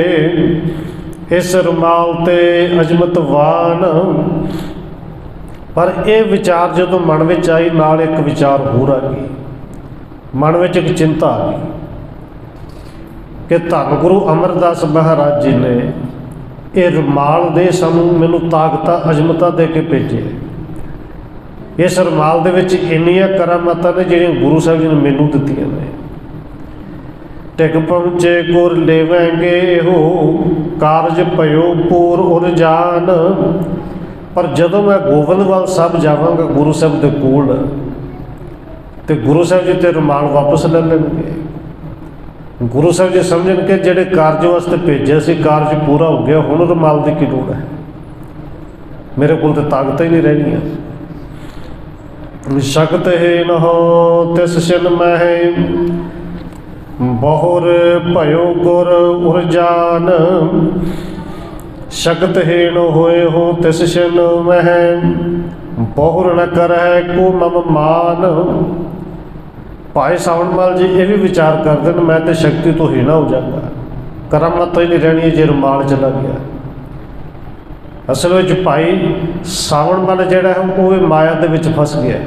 ਇਸ ਰੁਮਾਲ ਤੇ ਅਜਮਤਵਾਨ। ਪਰ ਇਹ ਵਿਚਾਰ ਜਦੋਂ ਮਨ ਵਿੱਚ ਆਈ, ਨਾਲ ਇੱਕ ਵਿਚਾਰ ਹੋਰ ਆ ਗਈ, ਮਨ ਵਿੱਚ ਇੱਕ ਚਿੰਤਾ ਆ ਗਈ ਕਿ ਧੰਨ ਗੁਰੂ ਅਮਰਦਾਸ ਮਹਾਰਾਜ ਜੀ ਨੇ ਇਹ ਰੁਮਾਲ ਦੇ ਸਾਨੂੰ ਮੈਨੂੰ ਤਾਕਤਾਂ ਅਜਮਤਾਂ ਦੇ ਕੇ ਭੇਜੇ। ਇਸ ਰੁਮਾਲ ਦੇ ਵਿੱਚ ਇੰਨੀਆਂ ਕਰਾਮਾਤਾਂ ਨੇ ਜਿਹੜੀਆਂ ਗੁਰੂ ਸਾਹਿਬ ਜੀ ਨੇ ਮੈਨੂੰ ਦਿੱਤੀਆਂ ਨੇ। ਟਿਕ ਪਹੁੰਚੇ ਗੁਰ ਲੇਵਾਂਗੇ ਇਹੋ, ਕਾਰਜ ਭਇਓ ਪੂਰ ਉਰਜਾਨ। ਪਰ ਜਦੋਂ ਮੈਂ ਗੋਬਿੰਦਵਾਲ ਸਾਹਿਬ ਜਾਵਾਂਗਾ ਗੁਰੂ ਸਾਹਿਬ ਦੇ ਕੋਲ, ਤੇ ਗੁਰੂ ਸਾਹਿਬ ਜੀ ਤੇ ਰੁਮਾਲ ਵਾਪਸ ਲੈ ਲੈਣਗੇ। ਗੁਰੂ ਸਾਹਿਬ ਜੀ ਸਮਝਣਗੇ ਜਿਹੜੇ ਕਾਰਜ ਵਾਸਤੇ ਭੇਜਿਆ ਸੀ ਕਾਰਜ ਪੂਰਾ ਹੋ ਗਿਆ, ਹੁਣ ਰੁਮਾਲ ਦੀ ਕੀ ਲੋੜ ਹੈ, ਮੇਰੇ ਕੋਲ ਤਾਂ ਤਾਕਤਾਂ ਹੀ ਨਹੀਂ ਰਹਿਣੀਆਂ। ਸ਼ਕਤ ਹੈ ਨਹੁ ਤਿਸ ਛਿਨ ਮਹਿ, ਬਹੁਰ ਭਇਓ ਗੁਰ ਉਰਜਾਨ। ਸ਼ਕਤ ਹੀਣ ਹੋਏ ਹੋ ਤਿਸ ਛਿਨ ਮਹਿ, ਬਹੁਰ ਨ ਕਰੈ ਕੋ ਮਮ ਮਾਨ। ਭਾਈ ਸਾਵਣ ਮਲ ਜੀ ਇਹ ਵੀ ਵਿਚਾਰ ਕਰਦੇ ਨੇ, ਮੈਂ ਤੇ ਸ਼ਕਤੀ ਤੋਂ ਹੀਣਾ ਹੋ ਜਾਗਾ, ਕਰਾਮਾਤ ਹੀ ਨਹੀਂ ਰਹਿਣੀ ਜੇ ਰੁਮਾਲ ਚਲਾ ਗਿਆ। ਅਸਲ ਵਿੱਚ ਭਾਈ ਸਾਵਣ ਮਲ ਜਿਹੜਾ ਹੈ ਉਹ ਵੀ ਮਾਇਆ ਦੇ ਵਿੱਚ ਫਸ ਗਿਆ,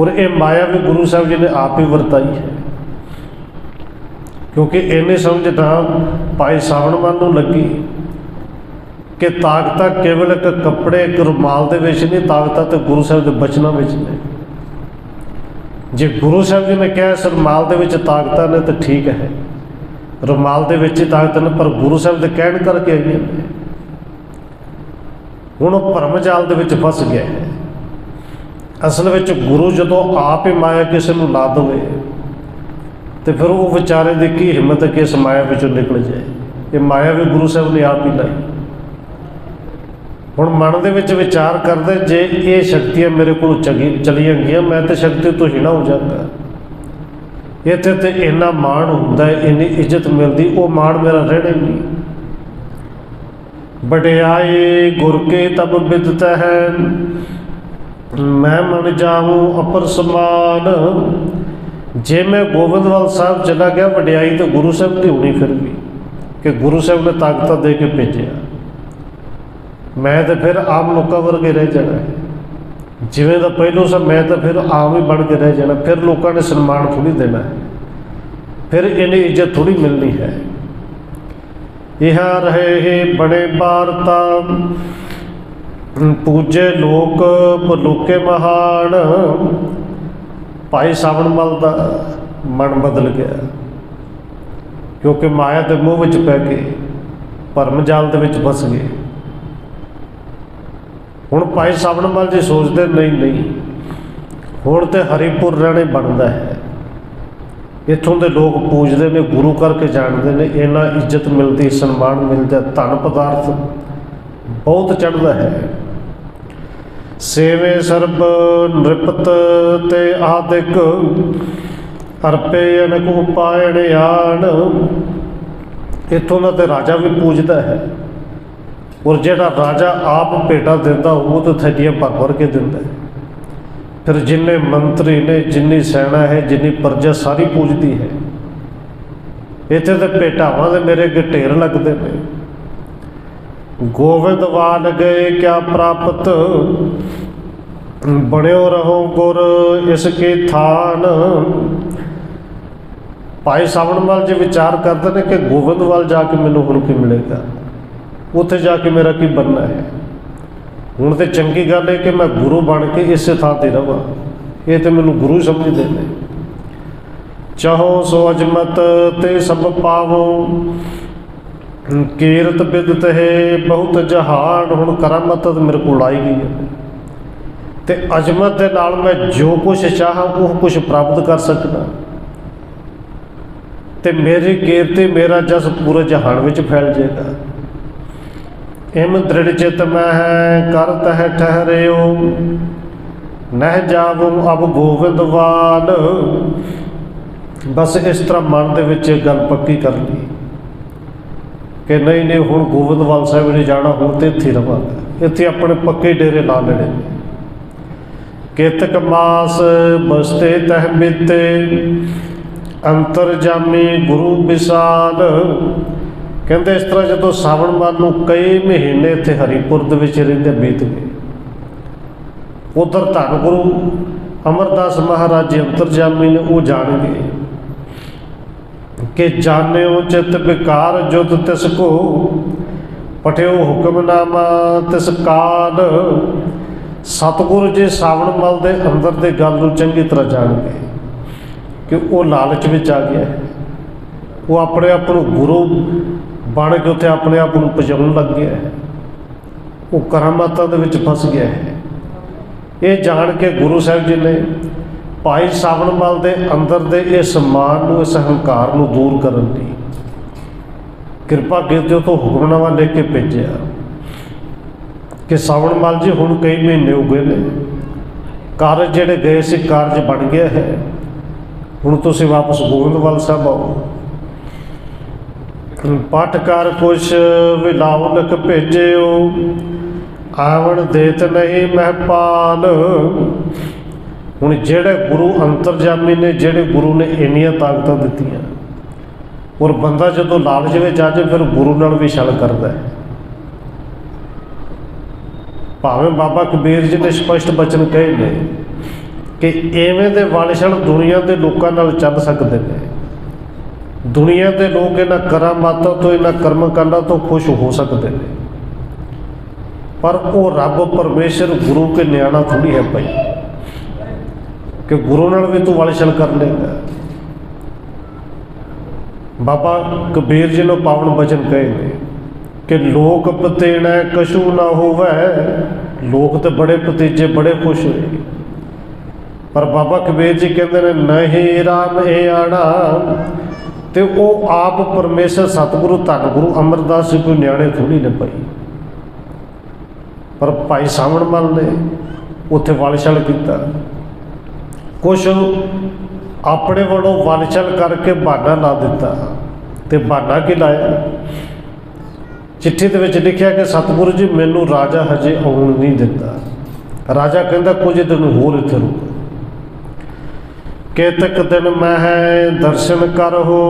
ਔਰ ਇਹ ਮਾਇਆ ਵੀ ਗੁਰੂ ਸਾਹਿਬ ਜੀ ਨੇ ਆਪ ਹੀ ਵਰਤਾਈ ਹੈ। ਕਿਉਂਕਿ ਇੰਨੀ ਸਮਝ ਤਾਂ ਭਾਈ ਸਾਵਣ ਮਲ ਨੂੰ ਲੱਗੀ ਕਿ ਤਾਕਤਾਂ ਕੇਵਲ ਇੱਕ ਕੱਪੜੇ, ਇੱਕ ਰੁਮਾਲ ਦੇ ਵਿੱਚ ਨਹੀਂ, ਤਾਕਤਾਂ ਤੇ ਗੁਰੂ ਸਾਹਿਬ ਦੇ ਬਚਨਾਂ ਵਿੱਚ ਨੇ। ਜੇ ਗੁਰੂ ਸਾਹਿਬ ਜੀ ਨੇ ਕਿਹਾ ਇਸ ਰੁਮਾਲ ਦੇ ਵਿੱਚ ਤਾਕਤਾਂ ਨੇ ਤਾਂ ਠੀਕ ਹੈ, ਰੁਮਾਲ ਦੇ ਵਿੱਚ ਹੀ ਤਾਕਤਾਂ ਨੇ, ਪਰ ਗੁਰੂ ਸਾਹਿਬ ਦੇ ਕਹਿਣ ਕਰਕੇ ਆਈਆਂ ਨੇ। ਹੁਣ ਉਹ ਭਰਮ ਜਾਲ ਦੇ ਵਿੱਚ ਫਸ ਗਿਆ ਹੈ। ਅਸਲ ਵਿੱਚ ਗੁਰੂ ਜਦੋਂ ਆਪ ਹੀ ਮਾਇਆ ਕਿਸੇ ਨੂੰ ਲਾ ਦੇਵੇ ਤੇ ਫਿਰ ਉਹ ਵਿਚਾਰੇ ਦੀ ਕੀ ਹਿੰਮਤ ਹੈ ਕਿ ਇਸ ਮਾਇਆ ਵਿੱਚੋਂ ਨਿਕਲ ਜਾਏ। ਇਹ ਮਾਇਆ ਵੀ ਗੁਰੂ ਸਾਹਿਬ ਨੇ ਆਪ ਹੀ ਲਾਈ। ਹੁਣ ਮਨ ਦੇ ਵਿੱਚ ਵਿਚਾਰ ਕਰਦੇ, ਜੇ ਇਹ ਸ਼ਕਤੀਆਂ ਮੇਰੇ ਕੋਲ ਚਲੀਆਂ ਗਈਆਂ, ਮੈਂ ਤਾਂ ਸ਼ਕਤੀ ਤੋਂ ਹੀਣਾ ਹੋ ਜਾਵਾਂਗਾ। ਇੱਥੇ ਤੇ ਇੰਨਾ ਮਾਣ ਹੁੰਦਾ, ਇੰਨੀ ਇੱਜ਼ਤ ਮਿਲਦੀ, ਉਹ ਮਾਣ ਮੇਰਾ ਰਹਿਣਾ ਹੀ ਨਹੀਂ। ਵਡਿਆਈ ਗੁਰ ਕੇ ਤਬ ਬਿਦਤ ਹੈ, मैं मन जाऊं अपर समान। जे मैं गोबिंदवाल साहब चला गया, वडियाई तो गुरु साहब की होनी फिर भी, कि गुरु साहब ने ताकत दे के भेजा। मैं तो फिर आम लोगों वर्गे रह जाना है, जिवें दा पहलों सा मैं तो फिर आम ही बन के रह जाना। फिर लोगों ने सन्मान थोड़ी देना है, फिर इन्हें इज्जत थोड़ी मिलनी है। यहाँ रहे ही बड़े बारता, पूजे लोक पलोके महान। भाई सावन मल का मन बदल गया, क्योंकि माया के मोह विच पै गए, भरम जाल दे विच फस गए। हुण भाई सावन मल जी सोचते नहीं हुण तो हरिपुर रहने बनता है। इत्थों के लोग पूजते हैं, गुरु करके जानते हैं, इन्ना इज्जत मिलती, सन्मान मिलता, धन पदार्थ बहुत चढ़ता है। सेवे सर्ब नृपत ते आदिक, अर्पे अनक उपायन आन। इत्थों का तो राजा भी पूजता है, और जेड़ा राजा आप भेटा देता वो तो थैलियां भर भर के दिंदा है। फिर जिन्ने मंत्री ने, जिन्नी सेना है, जिन्नी प्रजा सारी पूजती है। इत्थे तो भेटावां दे मेरे अगे ढेर लगते हैं। गोविंदवाल गए क्या प्राप्त, बण्यो रहो गुर इसके थान। भाई सावणमल जी विचार करते हैं कि गोविंदवाल जाके मैनू हुण की मिलेगा, उत्थे जाके मेरा की बनना है। हुण तो चंगी गल है कि मैं गुरु बन के इस थां ते रहां, ये तो मैनू गुरु समझते हैं। चाहो सो अजमत ते सब पावो, कीरत बिदत है बहुत जहान। हुण करामत तो मेरे को आई गई है, तो अजमत के नाल मैं जो कुछ चाह वो कुछ प्राप्त कर सकता, तो मेरी कीर्ति मेरा जस पूरे जहान में फैल जाएगा। इम दृढ़ चित मैं है करत है ठहरियो, नह जावूं अब गोविंदवाल। बस इस तरह मन के विच गल पक्की कर ली कि नहीं हुण गोविंदवाल साहब नहीं जाना, हुण तो इत्थे रहांगा, इत्थे अपने पक्के डेरे ला लेने। केतक मास बसते तह बीते, अंतरजामी गुरु विशाल। कहते इस तरह जो सावन मल नूं कई महीने इत्थे हरिपुर दे विच रहिंदे बीत गए। उधर धन गुरु अमरदास महाराज जी अंतरजामी ने वो जान गए कि जान्यो चित विकार जुद तिसको, पठियो हुक्मनामा तिस काल। सतगुरु जी सावन मल दे अंदर दे गल नूं चंगी तरह जान गए कि वो लालच विच आ गया है, वो अपने आप को गुरु बन के उत्थे अपने आप को पजाउण लग गया है, वो करामातां दे विच फस गया है। ये जान के गुरु साहब जी ने भाई सावन मल दे अंदर दे इस मान नूं, इस हंकार नूं दूर करन लई किरपा कीती, तो हुक्मनामा लिख के भेजिया कि सावन मल जी हुण कई महीने हो गए ने, कारज जिहड़े गए सी कारज बन गया है, हुण तुसीं वापस गोविंदवाल साहब आओ। पट कर कुछ विलाओ लिख भेजियो, आवण देत नहीं महपाल। हुण जिहड़े गुरु अंतरजामी ने, जिहड़े गुरु ने इन्नियां ताकतां दित्तियां, और बंदा जदों लालच विच आ जाए फिर गुरु नाल भी छल करदा है। भावें बाबा कबीर जी ने स्पष्ट बचन कहे ने कि इवें दे वालिशल दुनिया के लोगों नाल चल सकते हैं। दुनिया के लोग इन्हां करामातां तो, इन्हां कर्मकांडां तो खुश हो सकते हैं, पर वो रब परमेश्वर गुरु के न्याणा थोड़ी है भाई कि गुरु नाल भी तू वालिशल कर लेगा। बाबा कबीर जी ने पावन वचन कहे ने कि लोक पतेना कशु ना होवे। लोग तो बड़े भतीजे बड़े खुश हुए, पर बाबा कबीर जी कहते हैं नहीं राम ए आना, तो वो आप परमेश्वर सतगुरु धन गुरु अमरदास जी कोई न्याणे थोड़ी ने पाई। पर भाई सावन मल ने उत्थे वालिशल किया, कुछ अपने वालों वालिशल करके बहाना ला दिता। तो बहाना की लाया, चिट्ठी दे विच लिखिया कि सतगुरु जी मैनू राजा हजे आउण नहीं दिता, राजा कहता कुछ दिन होर इत्थे रुक, केतक दिन मैं दर्शन करहो,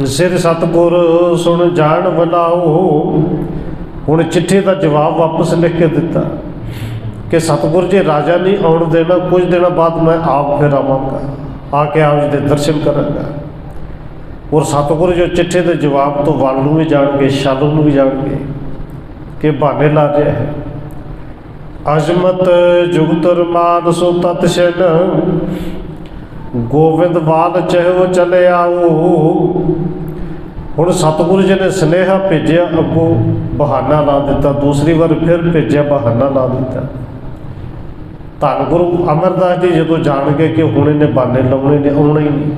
सिर सतगुर सुन जान वलाओ। हुण चिट्ठी का जवाब वापस लिख के दिता कि सतगुर जी राजा नहीं आउण देना, कुछ दिन बाद मैं आप फिर आवांगा, आके आप जी के दर्शन करांगा। और सतगुर जो चिट्ठी के जवाब तो वल नूं भी जाणगे, छल नूं भी जाणगे कि बहाने ला रहा है। अजमत जुगत रमान सो तत्शन, गोविंद वाल चहो चले आओ। हुण सतगुरु जी ने सुनेहा भेजिया, अगों बहाना ला दिता, दूसरी बार फिर भेजिया, बहाना ला दिता। धन गुरु अमरदास जी जो जान गए कि हुण इन्हें बहाने लाने ने, आउणा ही नहीं,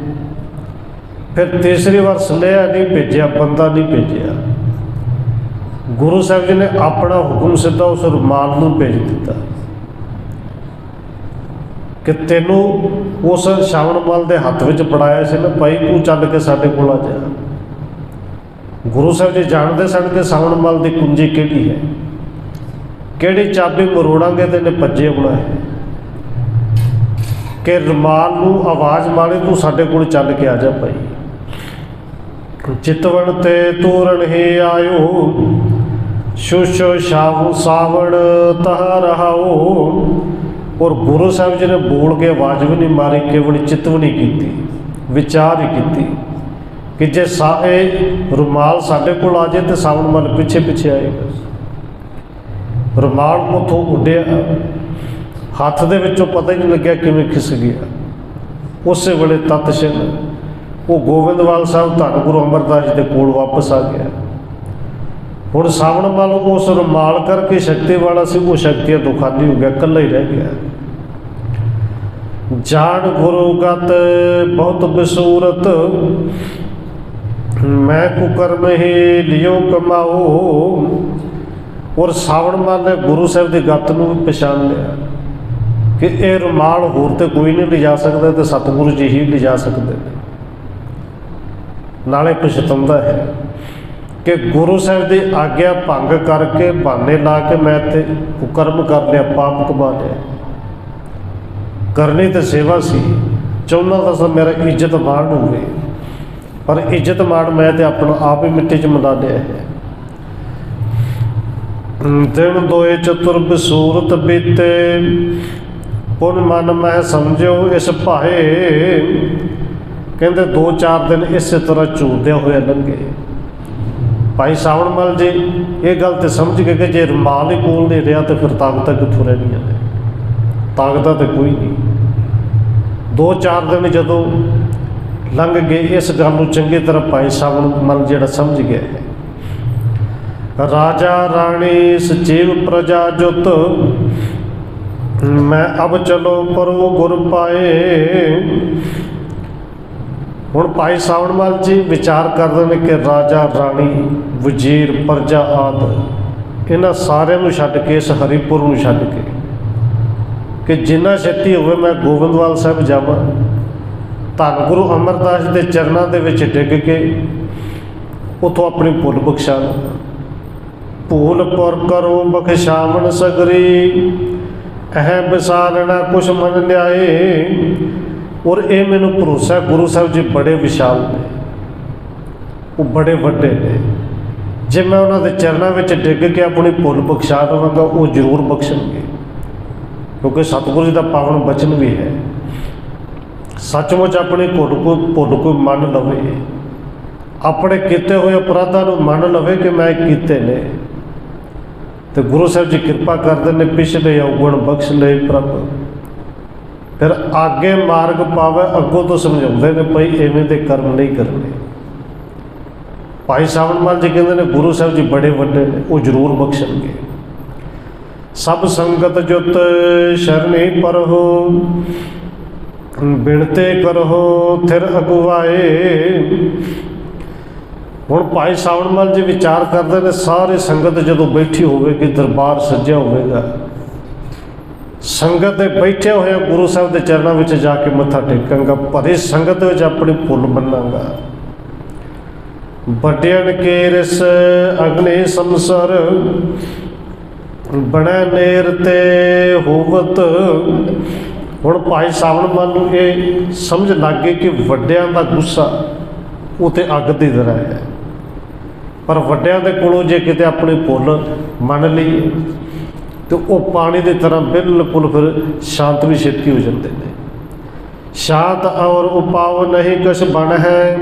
फिर तीसरी बार सुनेहा नहीं भेजिया, बंदा नहीं भेजिया। गुरु साहब जी ने अपना हुक्म सीधा उस रुमाल नूं भेज दिता कि तेनों उस शावणमाल के हत्थ विच फड़ाया से ना, भाई तू चल के साडे कोल आ जा। गुरु साहब जी जानते सन कि शावणमाल की कुंजी किहड़ी है, किहड़ी चाबी मरोड़ांगे तो इन्हें भज्जे आउणा है, कि रुमाल नूं आवाज़ मारे तू साडे कोल चल के आ जा भाई। चितवण ते तोरण ही आयो, शुशो सावण तहा रहाओ। और गुरु साहब जी ने बोल के आवाज़ भी नहीं मारी, केवल चितवनी की, विचार ही की कि जे सारे रुमाल साडे कोल आ जाए तो सावणमाल पिछे पिछे आएगा। रुमाल उतों उड्डिया, हत्थ दे विचों पता ही नहीं लग्या किवें खिस गया। उस वेले तत्क्षण वो गोविंदवाल साहब धन गुरु अमरदास जी के कोल वापस आ गया। हुण सावणमाल उस रुमाल करके शक्ति वाला सी, वो शक्तियां तो खाली हो गया, कल्ला ही रह गया। जान गुरुगत बहुत बसूरत, मैं कुकर्म ही लियो कमाओ। और सावणमाल ने गुरु साहब की गत नूं भी पछाण लिया कि यह रुमाल होर तो कोई नहीं लिजा सकता, तो सतगुरु जी ही लिजा सकते हैं। नाले पछताउंदा है कि गुरु साहब की आग्या भंग करके बहाने ला के मैं ते कुकर्म कर लिया, पाप कमा लिया। करनी तो सेवा सी, चाहुंदा था सब मेरा इज्जत मान होवे, पर इज्जत मान मैं तो अपना आप ही मिट्टी च मिला लिया है। दिन दोए चतुर बसूरत बीते, पुन मन मैं समझो इस भाए। कहते 2-4 दिन इस तरह झूरदे हुए लंघे। भाई सावणमाल जी ये गल तो समझ गए कि जे रुमाल ही कोल नहीं रहा तो फिर ताकत कितों रहनियां ने, ताकत तो कोई नहीं। 2-4 दिन जदों लंघ गए, इस गल नूं चंगी तरह भाई सावणमाल जिहड़ा समझ गया है। राजा राणी सचिव प्रजा जुत, मैं अब चलो परो गुर पाए। हुण भाई सावणमाल जी विचार करते हैं कि राजा राणी वजीर प्रजा आदि इन्हां सारिਆਂ ਨੂੰ छड्ड के इस हरिपुर ਨੂੰ छड्ड के कि जिन्ना छेती होवे मैं गोविंदवाल साहब जावां, धन गुरु अमरदास के चरणों के विच डिग के उतों अपनी भुल बख्शा लवां। भूल पुर करो बख्शावन सगरी, अह विसारना कुछ मन लियाए। और ये मैनू भरोसा है गुरु साहब जी बड़े विशाल ने, वो बड़े वड्डे ने। जे मैं उन्होंने चरणों में डिग के अपनी भुल बख्शा लवांगा, वो जरूर बख्शणगे, क्योंकि सतगुरु जी का पावन बचन भी है। सचमुच अपनी भुल को मन लवे, अपने किए हुए अपराधों को मन लवे कि मैं कीते ने, तो गुरु साहब जी कृपा करते हैं, पिछले अवगुण बख्श ले प्रभ। फिर आगे मार्ग पावे, अगों तो समझाते हैं भाई इवें दे कर्म नहीं करने। भाई सावणमाल जी कहते हैं गुरु साहब जी बड़े वड्डे ने, वो जरूर बख्शणगे। सब संगत जुत शरणी परहो, बिनते करहो थिर अगुवाए। हुण भाई सावणमाल जी विचार करते हैं, सारी संगत जदों बैठी होगी, दरबार सज्जा होगा, संगत दे बैठे हुए गुरु साहब के चरणों में जाके मत्था टेकांगा, भरी संगत में अपनी भुल मनांगा। बड्डियन के रिस अग्नि संसर, ਬਣੈ ਨੇਰ ਤੇ ਹੋਵਤ। ਹੁਣ ਭਾਈ ਸਾਵਣ ਮੱਲ ਨੂੰ ਇਹ ਸਮਝ ਲੱਗ ਗਈ ਕਿ ਵੱਡਿਆਂ ਦਾ ਗੁੱਸਾ ਉਹ ਤੇ ਅੱਗ ਦੀ ਤਰ੍ਹਾਂ ਹੈ, ਪਰ ਵੱਡਿਆਂ ਦੇ ਕੋਲੋਂ ਜੇ ਕਿਤੇ ਆਪਣੀ ਭੁੱਲ ਮੰਨ ਲਈਏ ਤੇ ਉਹ ਪਾਣੀ ਦੀ ਤਰ੍ਹਾਂ ਬਿਲਕੁਲ ਫਿਰ ਸ਼ਾਂਤ ਵੀ ਛੇਤੀ ਹੋ ਜਾਂਦੇ ਨੇ। ਸ਼ਾਂਤ ਔਰ ਉਪਾਵ ਨਹੀਂ ਕਛ ਬਣ ਹੈ,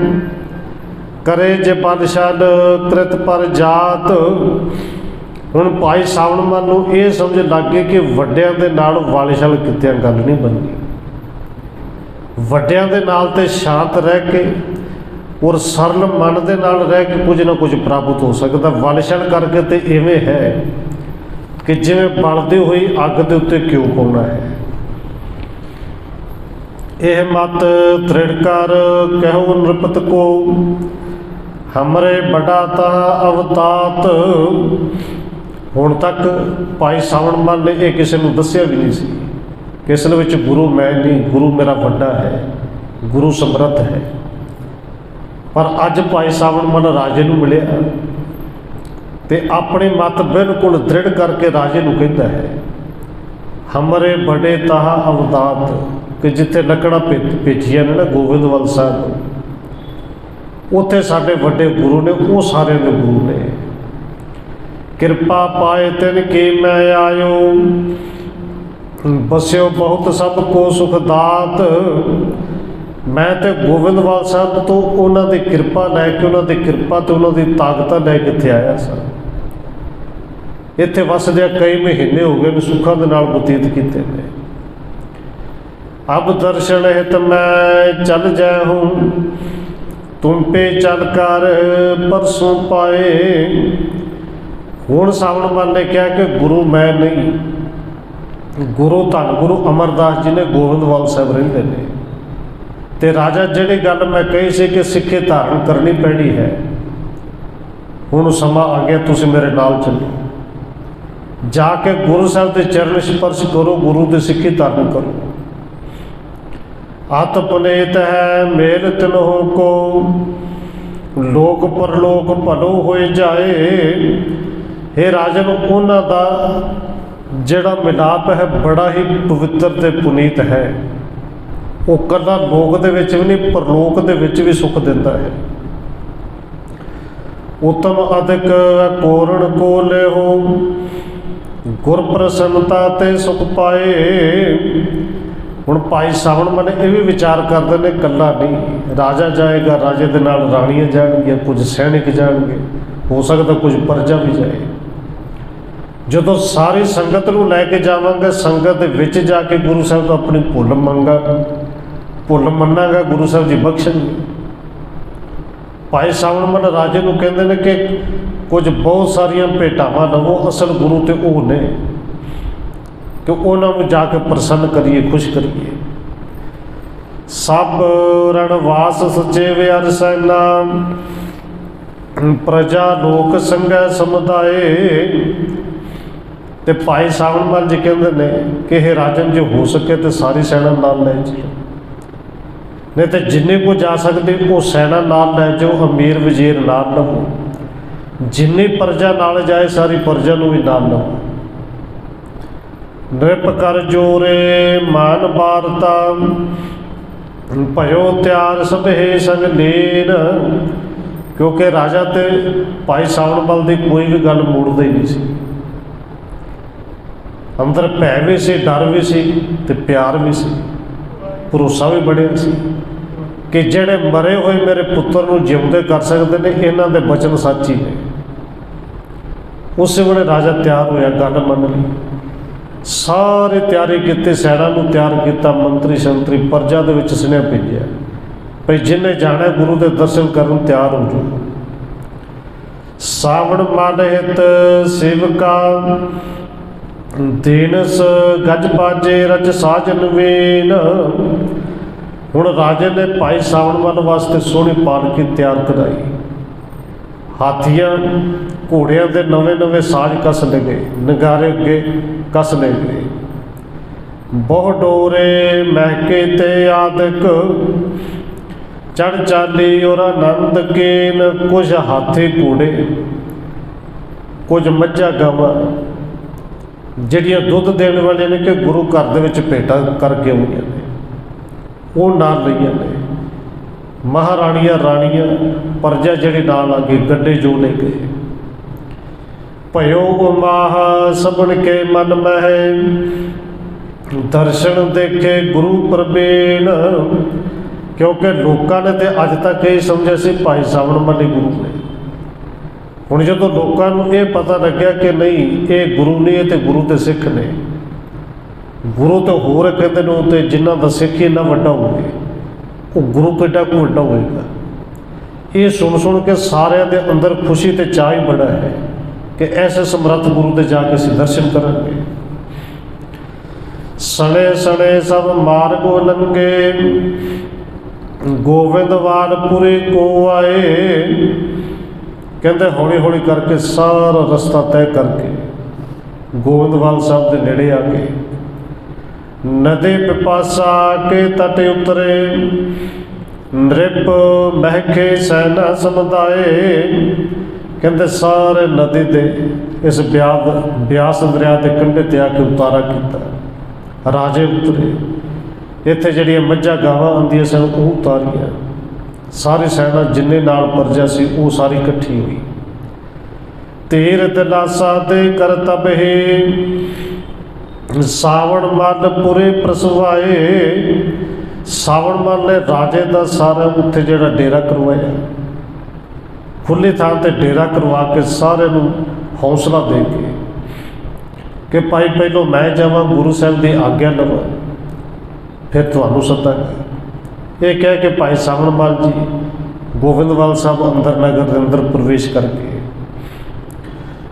ਕਰੇ ਜੇ ਬਦਸ਼ਾਦ ਕ੍ਰਿਤ ਪਰ ਜਾਤ। ਹੁਣ ਭਾਈ ਸਾਵਣ ਮੱਲ ਨੂੰ ਇਹ ਸਮਝ ਲੱਗ ਗਈ ਕਿ ਵੱਡਿਆਂ ਦੇ ਨਾਲ ਵਾਲਿਸ਼ਾਲ ਕਿਤਿਆਂ ਗੱਲ ਨਹੀਂ ਬਣਨੀ। ਵੱਡਿਆਂ ਦੇ ਨਾਲ ਤੇ ਸ਼ਾਂਤ ਰਹਿ ਕੇ ਔਰ ਸਰਲ ਮਨ ਦੇ ਨਾਲ ਰਹਿ ਕੇ ਕੁਝ ਨਾ ਕੁਝ ਪ੍ਰਾਪਤ ਹੋ ਸਕਦਾ। ਵਾਲਿਸ਼ਾਲ ਕਰਕੇ ਤੇ ਇਵੇਂ ਹੈ ਕਿ ਜਿਵੇਂ ਬਲਦੀ ਹੋਈ ਅੱਗ ਦੇ ਉੱਤੇ ਘਿਓ ਪਾਉਣਾ ਹੈ। ਇਹ ਮਤ ਦ੍ਰਿੜ ਕਰ ਕਹੋ ਨ੍ਰਿਪਤ ਕੋ, ਹਮਰੇ ਬੜਾ ਤਾ ਅਵਤਾਤ। ਹੁਣ ਤੱਕ ਭਾਈ ਸਾਵਣ ਮੱਲ ਨੇ ਇਹ ਕਿਸੇ ਨੂੰ ਦੱਸਿਆ ਵੀ ਨਹੀਂ ਸੀ ਕਿ ਇਸ ਵਿੱਚ ਗੁਰੂ ਮੈਂ ਨਹੀਂ, ਗੁਰੂ ਮੇਰਾ ਵੱਡਾ ਹੈ, ਗੁਰੂ ਸਮਰੱਥ ਹੈ। ਪਰ ਅੱਜ ਭਾਈ ਸਾਵਣ ਮੱਲ ਰਾਜੇ ਨੂੰ ਮਿਲਿਆ ਤੇ ਆਪਣੀ ਮੱਤ ਬਿਲਕੁਲ ਦ੍ਰਿੜ ਕਰਕੇ ਰਾਜੇ ਨੂੰ ਕਹਿੰਦਾ ਹੈ, ਹਮਰੇ ਬੜੇ ਤਾਹ ਅਵਤਾਤ, ਕਿ ਜਿੱਥੇ ਲੱਕੜਾਂ ਭੇਜੀਆਂ ਨੇ ਨਾ ਗੋਬਿੰਦਵਾਲ ਸਾਹਿਬ, ਉੱਥੇ ਸਾਡੇ ਵੱਡੇ ਗੁਰੂ ਨੇ, ਉਹ ਸਾਰਿਆਂ ਦੇ ਗੁਰੂ ਨੇ। ਕਿਰਪਾ ਪਾਏ ਤਿਨ ਕੀ ਮੈਂ ਆਇਓ, ਬਸਿਓ ਬਹੁਤ ਸਭ ਕੋ ਸੁਖ ਦਾਤ। ਮੈਂ ਤੇ ਗੋਬਿੰਦਵਾਲ ਸਾਹਿਬ ਤੋਂ ਉਹਨਾਂ ਦੀ ਕਿਰਪਾ ਲੈ ਕੇ, ਉਹਨਾਂ ਦੀ ਕਿਰਪਾ ਤੇ ਉਹਨਾਂ ਦੀ ਤਾਕਤਾਂ ਲੈ ਕੇ ਇੱਥੇ ਆਇਆ ਸਾਂ। ਇੱਥੇ ਵਸਦਿਆਂ ਕਈ ਮਹੀਨੇ ਹੋ ਗਏ ਨੇ, ਸੁੱਖਾਂ ਦੇ ਨਾਲ ਬਤੀਤ ਕੀਤੇ ਨੇ। ਅਬ ਦਰਸ਼ਨ ਹਿਤ ਮੈਂ ਚੱਲ ਜਾਇ ਹੂੰ, ਤੁਮ ਪੇ ਚੱਲ ਕਰ ਪਰਸੋਂ ਪਾਏ। ਹੁਣ ਸਾਵਣ ਮੱਲ ਨੇ ਕਿਹਾ ਕਿ ਗੁਰੂ ਮੈਂ ਨਹੀਂ, ਗੁਰੂ ਧੰਨ ਗੁਰੂ ਅਮਰਦਾਸ ਜੀ ਨੇ ਗੋਬਿੰਦਵਾਲ ਸਾਹਿਬ ਰਹਿੰਦੇ ਨੇ। ਤੇ ਰਾਜਾ ਜਿਹੜੀ ਗੱਲ ਮੈਂ ਕਹੀ ਸੀ ਕਿ ਸਿੱਖੀ ਧਾਰਨ ਕਰਨੀ ਪੈਣੀ ਹੈ, ਹੁਣ ਸਮਾਂ ਆ ਗਿਆ, ਤੁਸੀਂ ਮੇਰੇ ਨਾਲ ਚੱਲੋ। ਜਾ ਕੇ ਗੁਰੂ ਸਾਹਿਬ ਦੇ ਚਰਨ ਸਪਰਸ਼ ਕਰੋ, ਗੁਰੂ ਦੀ ਸਿੱਖੀ ਧਾਰਨ ਕਰੋ। ਆਤ ਪੁਨੀਤ ਹੈ ਮੇਲ ਤਿਨਹੁ ਕੋ, ਲੋਕ ਪਰਲੋਕ ਭਲੋ ਹੋਏ ਜਾਏ। ਇਹ ਰਾਜਨ ਉਹਨਾਂ ਦਾ ਜਿਹੜਾ ਮਿਲਾਪ ਹੈ ਬੜਾ ਹੀ ਪਵਿੱਤਰ ਤੇ ਪੁਨੀਤ ਹੈ। ਉਹ ਕੱਲਾ ਲੋਕ ਦੇ ਵਿੱਚ ਵੀ ਨਹੀਂ, ਪਰਲੋਕ ਦੇ ਵਿੱਚ ਵੀ ਸੁੱਖ ਦਿੰਦਾ ਹੈ। ਉਤਮ ਅਧਿਕ ਕੋਰਣ ਕੋ ਲਿਓ, ਗੁਰ ਪ੍ਰਸੰਨਤਾ ਤੇ ਸੁਖ ਪਾਏ। ਹੁਣ ਭਾਈ ਸਾਵਣ ਮੱਲ ਇਹ ਵੀ ਵਿਚਾਰ ਕਰਦੇ ਨੇ, ਕੱਲਾ ਨਹੀਂ ਰਾਜਾ ਜਾਏਗਾ, ਰਾਜੇ ਦੇ ਨਾਲ ਰਾਣੀਆਂ ਜਾਣਗੀਆਂ, ਕੁਝ ਸੈਨਿਕ ਜਾਣਗੇ, ਹੋ ਸਕਦਾ ਕੁਝ ਪਰਜਾ ਵੀ ਜਾਏ। ਜਦੋਂ ਸਾਰੀ ਸੰਗਤ ਨੂੰ ਲੈ ਕੇ ਜਾਵਾਂਗੇ, ਸੰਗਤ ਦੇ ਵਿੱਚ ਜਾ ਕੇ ਗੁਰੂ ਸਾਹਿਬ ਤੋਂ ਆਪਣੀ ਭੁੱਲ ਮੰਨਾਂਗਾ, ਗੁਰੂ ਸਾਹਿਬ ਜੀ ਬਖਸ਼ਣਗੇ। ਭਾਈ ਸਾਵਣ ਮੱਲ ਰਾਜੇ ਨੂੰ ਕਹਿੰਦੇ ਨੇ ਕਿ ਕੁਝ ਬਹੁਤ ਸਾਰੀਆਂ ਭੇਟਾਵਾਂ ਲਵੋ, ਅਸਲ ਗੁਰੂ ਤੇ ਉਹ ਨੇ, ਕਿ ਉਹਨਾਂ ਨੂੰ ਜਾ ਕੇ ਪ੍ਰਸੰਨ ਕਰੀਏ, ਖੁਸ਼ ਕਰੀਏ। ਸਭ ਰਣਵਾਸ ਸੱਚੇ ਵਿਅਰ ਸੈਨਾ, ਪ੍ਰਜਾ ਲੋਕ ਸੰਗੈ ਸਮੁਦਾਏ। ਤੇ ਭਾਈ ਸਾਵਣ ਮੱਲ ਜੀ ਕਹਿੰਦੇ ਨੇ ਕਿ ਇਹ ਰਾਜਨ ਜੇ ਹੋ ਸਕੇ ਤੇ ਸਾਰੀ ਸੈਨਾ ਨਾਲ ਲੈ ਜਾਓ, ਨਹੀਂ ਤੇ ਜਿੰਨੇ ਕੋ ਜਾ ਸਕਦੇ ਉਹ ਸੈਨਾ ਨਾਲ ਲੈ ਜਾਓ, ਅਮੀਰ ਵਜ਼ੀਰ ਨਾਲ ਲਵੋ, ਜਿੰਨੀ ਪ੍ਰਜਾ ਨਾਲ ਜਾਏ ਸਾਰੀ ਪ੍ਰਜਾ ਨੂੰ ਵੀ ਨਾਲ ਲਵੋ। ਨ੍ਰਿਪ ਕਰ ਜੋਰੇ ਮਾਨ ਬਾਰਤਾ, ਭਇਓ ਤਿਆਰ ਸਭੇ ਸੰਗ ਲੀਨ। ਕਿਉਂਕਿ ਰਾਜਾ ਤੇ ਭਾਈ ਸਾਵਣ ਮੱਲ ਦੀ ਕੋਈ ਵੀ ਗੱਲ ਮੋੜਦਾ ਹੀ ਨਹੀਂ ਸੀ। ਅੰਦਰ ਭੈ ਵੀ ਸੀ, ਡਰ ਵੀ ਸੀ ਤੇ ਪਿਆਰ ਵੀ ਸੀ, ਭਰੋਸਾ ਵੀ ਬੜਿਆ ਸੀ ਕਿ ਜਿਹੜੇ ਮਰੇ ਹੋਏ ਮੇਰੇ ਪੁੱਤਰ ਨੂੰ ਜਿਉਂਦੇ ਕਰ ਸਕਦੇ ਨੇ, ਇਹਨਾਂ ਦੇ ਬਚਨ ਸੱਚ ਹੀ ਨੇ। ਉਸੇ ਵੇਲੇ ਰਾਜਾ ਤਿਆਰ ਹੋਇਆ ਗੱਲ ਮੰਨ ਲਈ, ਸਾਰੇ ਤਿਆਰੀ ਕੀਤੀ, ਸੈਨਾ ਨੂੰ ਤਿਆਰ ਕੀਤਾ, ਮੰਤਰੀ ਸੰਤਰੀ ਪ੍ਰਜਾ ਦੇ ਵਿੱਚ ਸੁਨੇਹਾ ਭੇਜਿਆ ਭਈ ਜਿਹਨੇ ਜਾਣਾ ਗੁਰੂ ਦੇ ਦਰਸ਼ਨ ਕਰਨ ਤਿਆਰ ਹੋ ਜਾਓ। ਸਾਵਣ ਮੱਲ ਹਿਤ ਸੇਵਕਾ, ਦੀਨਸ ਗੱਜ ਬਾਜੇ ਰਚ ਸਾਜਨ ਵੇਨ। ਹੁਣ ਰਾਜੇ ਨੇ ਭਾਈ ਸਾਵਣ ਮੱਲ ਵਾਸਤੇ ਸੋਹਣੀ ਪਾਲਕੀ ਤਿਆਰ ਕਰਾਈ, ਹਾਥੀਆਂ ਘੋੜਿਆਂ ਦੇ ਨਵੇਂ ਸਾਜ਼ ਕੱਸ ਲਏ ਗਏ, ਨਗਾਰੇ ਅੱਗੇ ਕੱਸ ਲਏ ਗਏ। ਬਹੁ ਡੋਰੇ ਮਹਿਕੇ ਤੇ ਆਦਿਕ, ਚੜ ਚਾਲੀ ਔਰ ਆਨੰਦ ਕੇਨ। ਕੁਝ ਹਾਥੀ ਘੋੜੇ, ਕੁਝ ਮੱਝਾਂ ਗਾਵਾਂ, ਜਿਹੜੀਆਂ ਦੁੱਧ ਦੇਣ ਵਾਲੀਆਂ ਨੇ कि गुरु घर ਦੇ ਵਿੱਚ ਭੇਟਾਂ ਕਰਕੇ ਆਉਂਦੀਆਂ ਨੇ ਉਹ ਨਾਲ ਲਈਆਂ ਨੇ। ਮਹਾਰਾਣੀਆਂ ਰਾਣੀਆਂ ਪਰਜਾ ਜਿਹੜੇ ਨਾਲ ਆ ਗਏ ਗੱਡੇ ਜੋ ਲੈ ਗਏ। ਭਇਓ ਉਮਾਹ ਸਭਨ ਕੇ ਮਨ ਮਹਿ ਦਰਸ਼ਨ ਦੇਖੇ ਗੁਰੂ ਪ੍ਰਬੀਨ। ਕਿਉਂਕਿ ਲੋਕਾਂ ਨੇ ਤੇ ਅੱਜ ਤੱਕ ਇਹ ਸਮਝਿਆ ਸੀ ਭਾਈ ਸਾਵਣ ਮੱਲ ਹੀ ਗੁਰੂ ਨੇ। ਹੁਣ ਜਦੋਂ ਲੋਕਾਂ ਨੂੰ ਇਹ ਪਤਾ ਲੱਗਿਆ ਕਿ ਨਹੀਂ ਇਹ ਗੁਰੂ ਨਹੀਂ, ਇਹ ਤੇ ਗੁਰੂ ਦੇ ਸਿੱਖ ਨੇ, ਗੁਰੂ ਤਾਂ ਹੋਰ ਕਹਿੰਦੇ ਨੇ ਤੇ ਜਿਨ੍ਹਾਂ ਦਾ ਸਿੱਖ ਇੰਨਾ ਵੱਡਾ ਹੋਵੇ ਉਹ ਗੁਰੂ ਕਿੱਡਾ ਕੁ ਵੱਡਾ ਹੋਵੇਗਾ। ਇਹ ਸੁਣ ਕੇ ਸਾਰਿਆਂ ਦੇ ਅੰਦਰ ਖੁਸ਼ੀ ਤੇ ਚਾਅ ਹੀ ਬੜਾ ਹੈ ਕਿ ਐਸੇ ਸਮਰੱਥ ਗੁਰੂ ਦੇ ਜਾ ਕੇ ਅਸੀਂ ਦਰਸ਼ਨ ਕਰਾਂਗੇ। ਸਣੇ ਸਣੇ ਸਭ ਮਾਰਗੋ ਲੰਘੇ ਗੋਬਿੰਦਵਾਲਪੁਰੇ ਕੋ ਆਏ। ਕਹਿੰਦੇ ਹੌਲੀ ਹੌਲੀ ਕਰਕੇ ਸਾਰਾ ਰਸਤਾ ਤੈਅ ਕਰਕੇ ਗੋਬਿੰਦਵਾਲ ਸਾਹਿਬ ਦੇ ਨੇੜੇ ਆ ਗਏ। ਨਦੀ ਪਿਪਾਸਾ ਕੇ ਤਟ ਉਤਰੇ ਨ੍ਰਿਪ ਮਹਿਕੇ ਸੈਨਾ ਸਮੁਦਾਏ। ਕਹਿੰਦੇ ਸਾਰੇ ਨਦੀ ਦੇ ਇਸ ਬਿਆਸ ਦਰਿਆ ਦੇ ਕੰਢੇ ਤੇ ਆ ਕੇ ਉਤਾਰਾ ਕੀਤਾ। ਰਾਜੇ ਉਤਰੇ, ਇੱਥੇ ਜਿਹੜੀਆਂ ਮੱਝਾਂ ਗਾਵਾਂ ਆਉਂਦੀਆਂ ਸਨ ਉਹ ਉਤਾਰੀਆਂ। ਸਾਰੀ ਸੈਨਾ ਜਿੰਨੇ ਨਾਲ ਪਰਜਾ ਸੀ ਉਹ ਸਾਰੀ ਇਕੱਠੀ ਹੋਈ। ਤੀਰ ਦਿਲਾਸਾ ਦੇ ਕਰਤਬਹਿ ਸਾਵਣ ਮੱਲ ਪੁਰੇ ਪ੍ਰਸਵਾਏ। ਸਾਵਣ ਮੱਲ ਨੇ ਰਾਜੇ ਦਾ ਸਾਰਾ ਉੱਥੇ ਜਿਹੜਾ ਡੇਰਾ ਕਰਵਾਇਆ, ਖੁੱਲ੍ਹੀ ਥਾਂ ਤੇ ਡੇਰਾ ਕਰਵਾ ਕੇ ਸਾਰਿਆਂ ਨੂੰ ਹੌਸਲਾ ਦੇ ਕੇ ਕਿ ਭਾਈ ਪਹਿਲੋਂ ਮੈਂ ਜਾਵਾਂ ਗੁਰੂ ਸਾਹਿਬ ਦੀ ਆਗਿਆ ਲਵਾਂ ਫਿਰ ਤੁਹਾਨੂੰ ਸੱਦਾਂਗਾ। ਇਹ ਕਹਿ ਕੇ ਭਾਈ ਸਾਵਣ ਮੱਲ ਜੀ ਗੋਬਿੰਦਵਾਲ ਸਾਹਿਬ ਅੰਦਰ ਨਗਰ ਦੇ ਅੰਦਰ ਪ੍ਰਵੇਸ਼ ਕਰਕੇ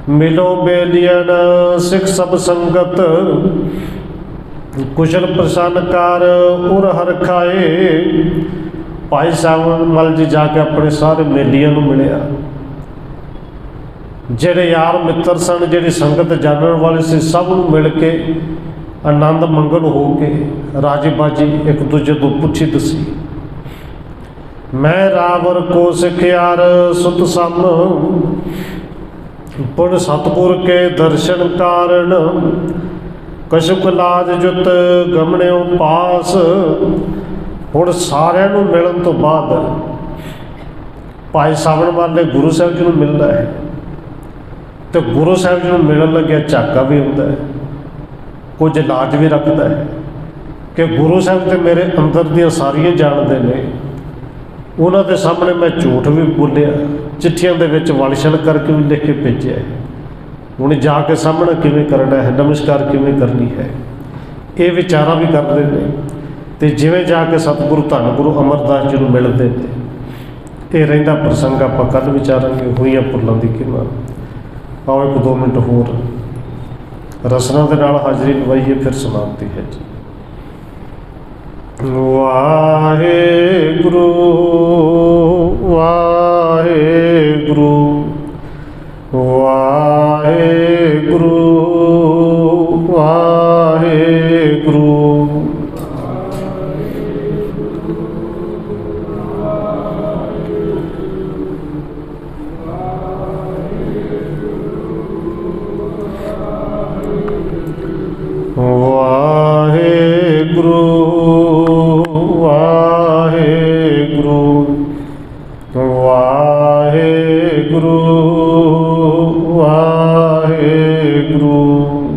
ਮਿਲੋ ਬੇਲੀਅਨ ਸਿੱਖ ਸਭ ਸੰਗਤ ਕੁਸ਼ਲ ਪ੍ਰਸੰਨ ਕਰ ਉਰ ਹਰ ਖਾਏ। ਭਾਈ ਸਾਵਣ ਮੱਲ ਜੀ ਜਾ ਕੇ ਆਪਣੇ ਸਾਰੇ ਮੇਲੀਆਂ ਨੂੰ ਮਿਲਿਆ। ਜਿਹੜੇ ਯਾਰ ਮਿੱਤਰ ਸਨ, ਜਿਹੜੀ ਸੰਗਤ ਜਾਣਨ ਵਾਲੇ ਸੀ, ਸਭ ਨੂੰ ਮਿਲ ਕੇ ਆਨੰਦ ਮੰਗਲ ਹੋ ਕੇ ਰਾਜੀ ਬਾਜੀ ਇੱਕ ਦੂਜੇ ਤੋਂ ਪੁੱਛੀ ਦਸੀ। ਮੈਂ ਰਾਵਰ ਕੋ ਸਿਖਿਆਰ ਸੁਤ ਸਮ ਪੁਰ ਸਤਿਗੁਰ ਕੇ ਦਰਸ਼ਨ ਕਾਰਨ ਕਸ਼ੁਕ ਲਾਜ ਜੁਤ ਗਮਣਿਓ ਪਾਸ। ਹੁਣ ਸਾਰਿਆਂ ਨੂੰ ਮਿਲਣ ਤੋਂ ਬਾਅਦ ਭਾਈ ਸਾਵਣ ਮੱਲ ਨੇ ਗੁਰੂ ਸਾਹਿਬ ਜੀ ਨੂੰ ਮਿਲਣਾ ਹੈ ਤੇ ਗੁਰੂ ਸਾਹਿਬ ਜੀ ਨੂੰ ਮਿਲਣ ਲੱਗਿਆ ਝਾਕਾ ਵੀ ਹੁੰਦਾ ਹੈ, ਕੁਝ ਲਾਜ ਵੀ ਰੱਖਦਾ ਹੈ ਕਿ ਗੁਰੂ ਸਾਹਿਬ ਤੇ ਮੇਰੇ ਅੰਦਰ ਦੀਆਂ ਸਾਰੀਆਂ ਜਾਣਦੇ ਨੇ। ਉਹਨਾਂ ਦੇ ਸਾਹਮਣੇ ਮੈਂ ਝੂਠ ਵੀ ਬੋਲਿਆ, ਚਿੱਠੀਆਂ ਦੇ ਵਿੱਚ ਵਲਛਣ ਕਰਕੇ ਵੀ ਲਿਖ ਕੇ ਭੇਜਿਆ। ਹੁਣ ਜਾ ਕੇ ਸਾਹਮਣਾ ਕਿਵੇਂ ਕਰਨਾ ਹੈ, ਨਮਸਕਾਰ ਕਿਵੇਂ ਕਰਨੀ ਹੈ, ਇਹ ਵਿਚਾਰਾ ਵੀ ਕਰਦੇ ਨੇ। ਤੇ ਜਿਵੇਂ ਜਾ ਕੇ ਸਤਿਗੁਰੂ ਧੰਨ ਗੁਰੂ ਅਮਰਦਾਸ ਜੀ ਨੂੰ ਮਿਲਦੇ ਨੇ। ਇਹ ਰਹਿੰਦਾ ਪ੍ਰਸੰਗ ਆਪਾਂ ਕੱਲ੍ਹ ਵਿਚਾਰਾਂਗੇ, ਹੋਈਆਂ ਪੁਰਲਾਂ ਦੀ ਕਿਮਾ। ਆਓ 1-2 ਮਿੰਟ ਹੋਰ ਰਸਨਾ ਦੇ ਨਾਲ ਹਾਜ਼ਰੀ ਲਵਾਈਏ, ਫਿਰ ਸਮਾਪਤੀ ਹੈ ਜੀ। ਵਾਹਿਗੁਰੂ ਵਾਹਿਗੁਰੂ ਵਾਹਿਗੁਰੂ ਵਾਹਿਗੁਰੂ। ਵਾਹਿਗੁਰੂ ਵਾਹਿਗੁਰੂ ਵਾਹਿਗੁਰੂ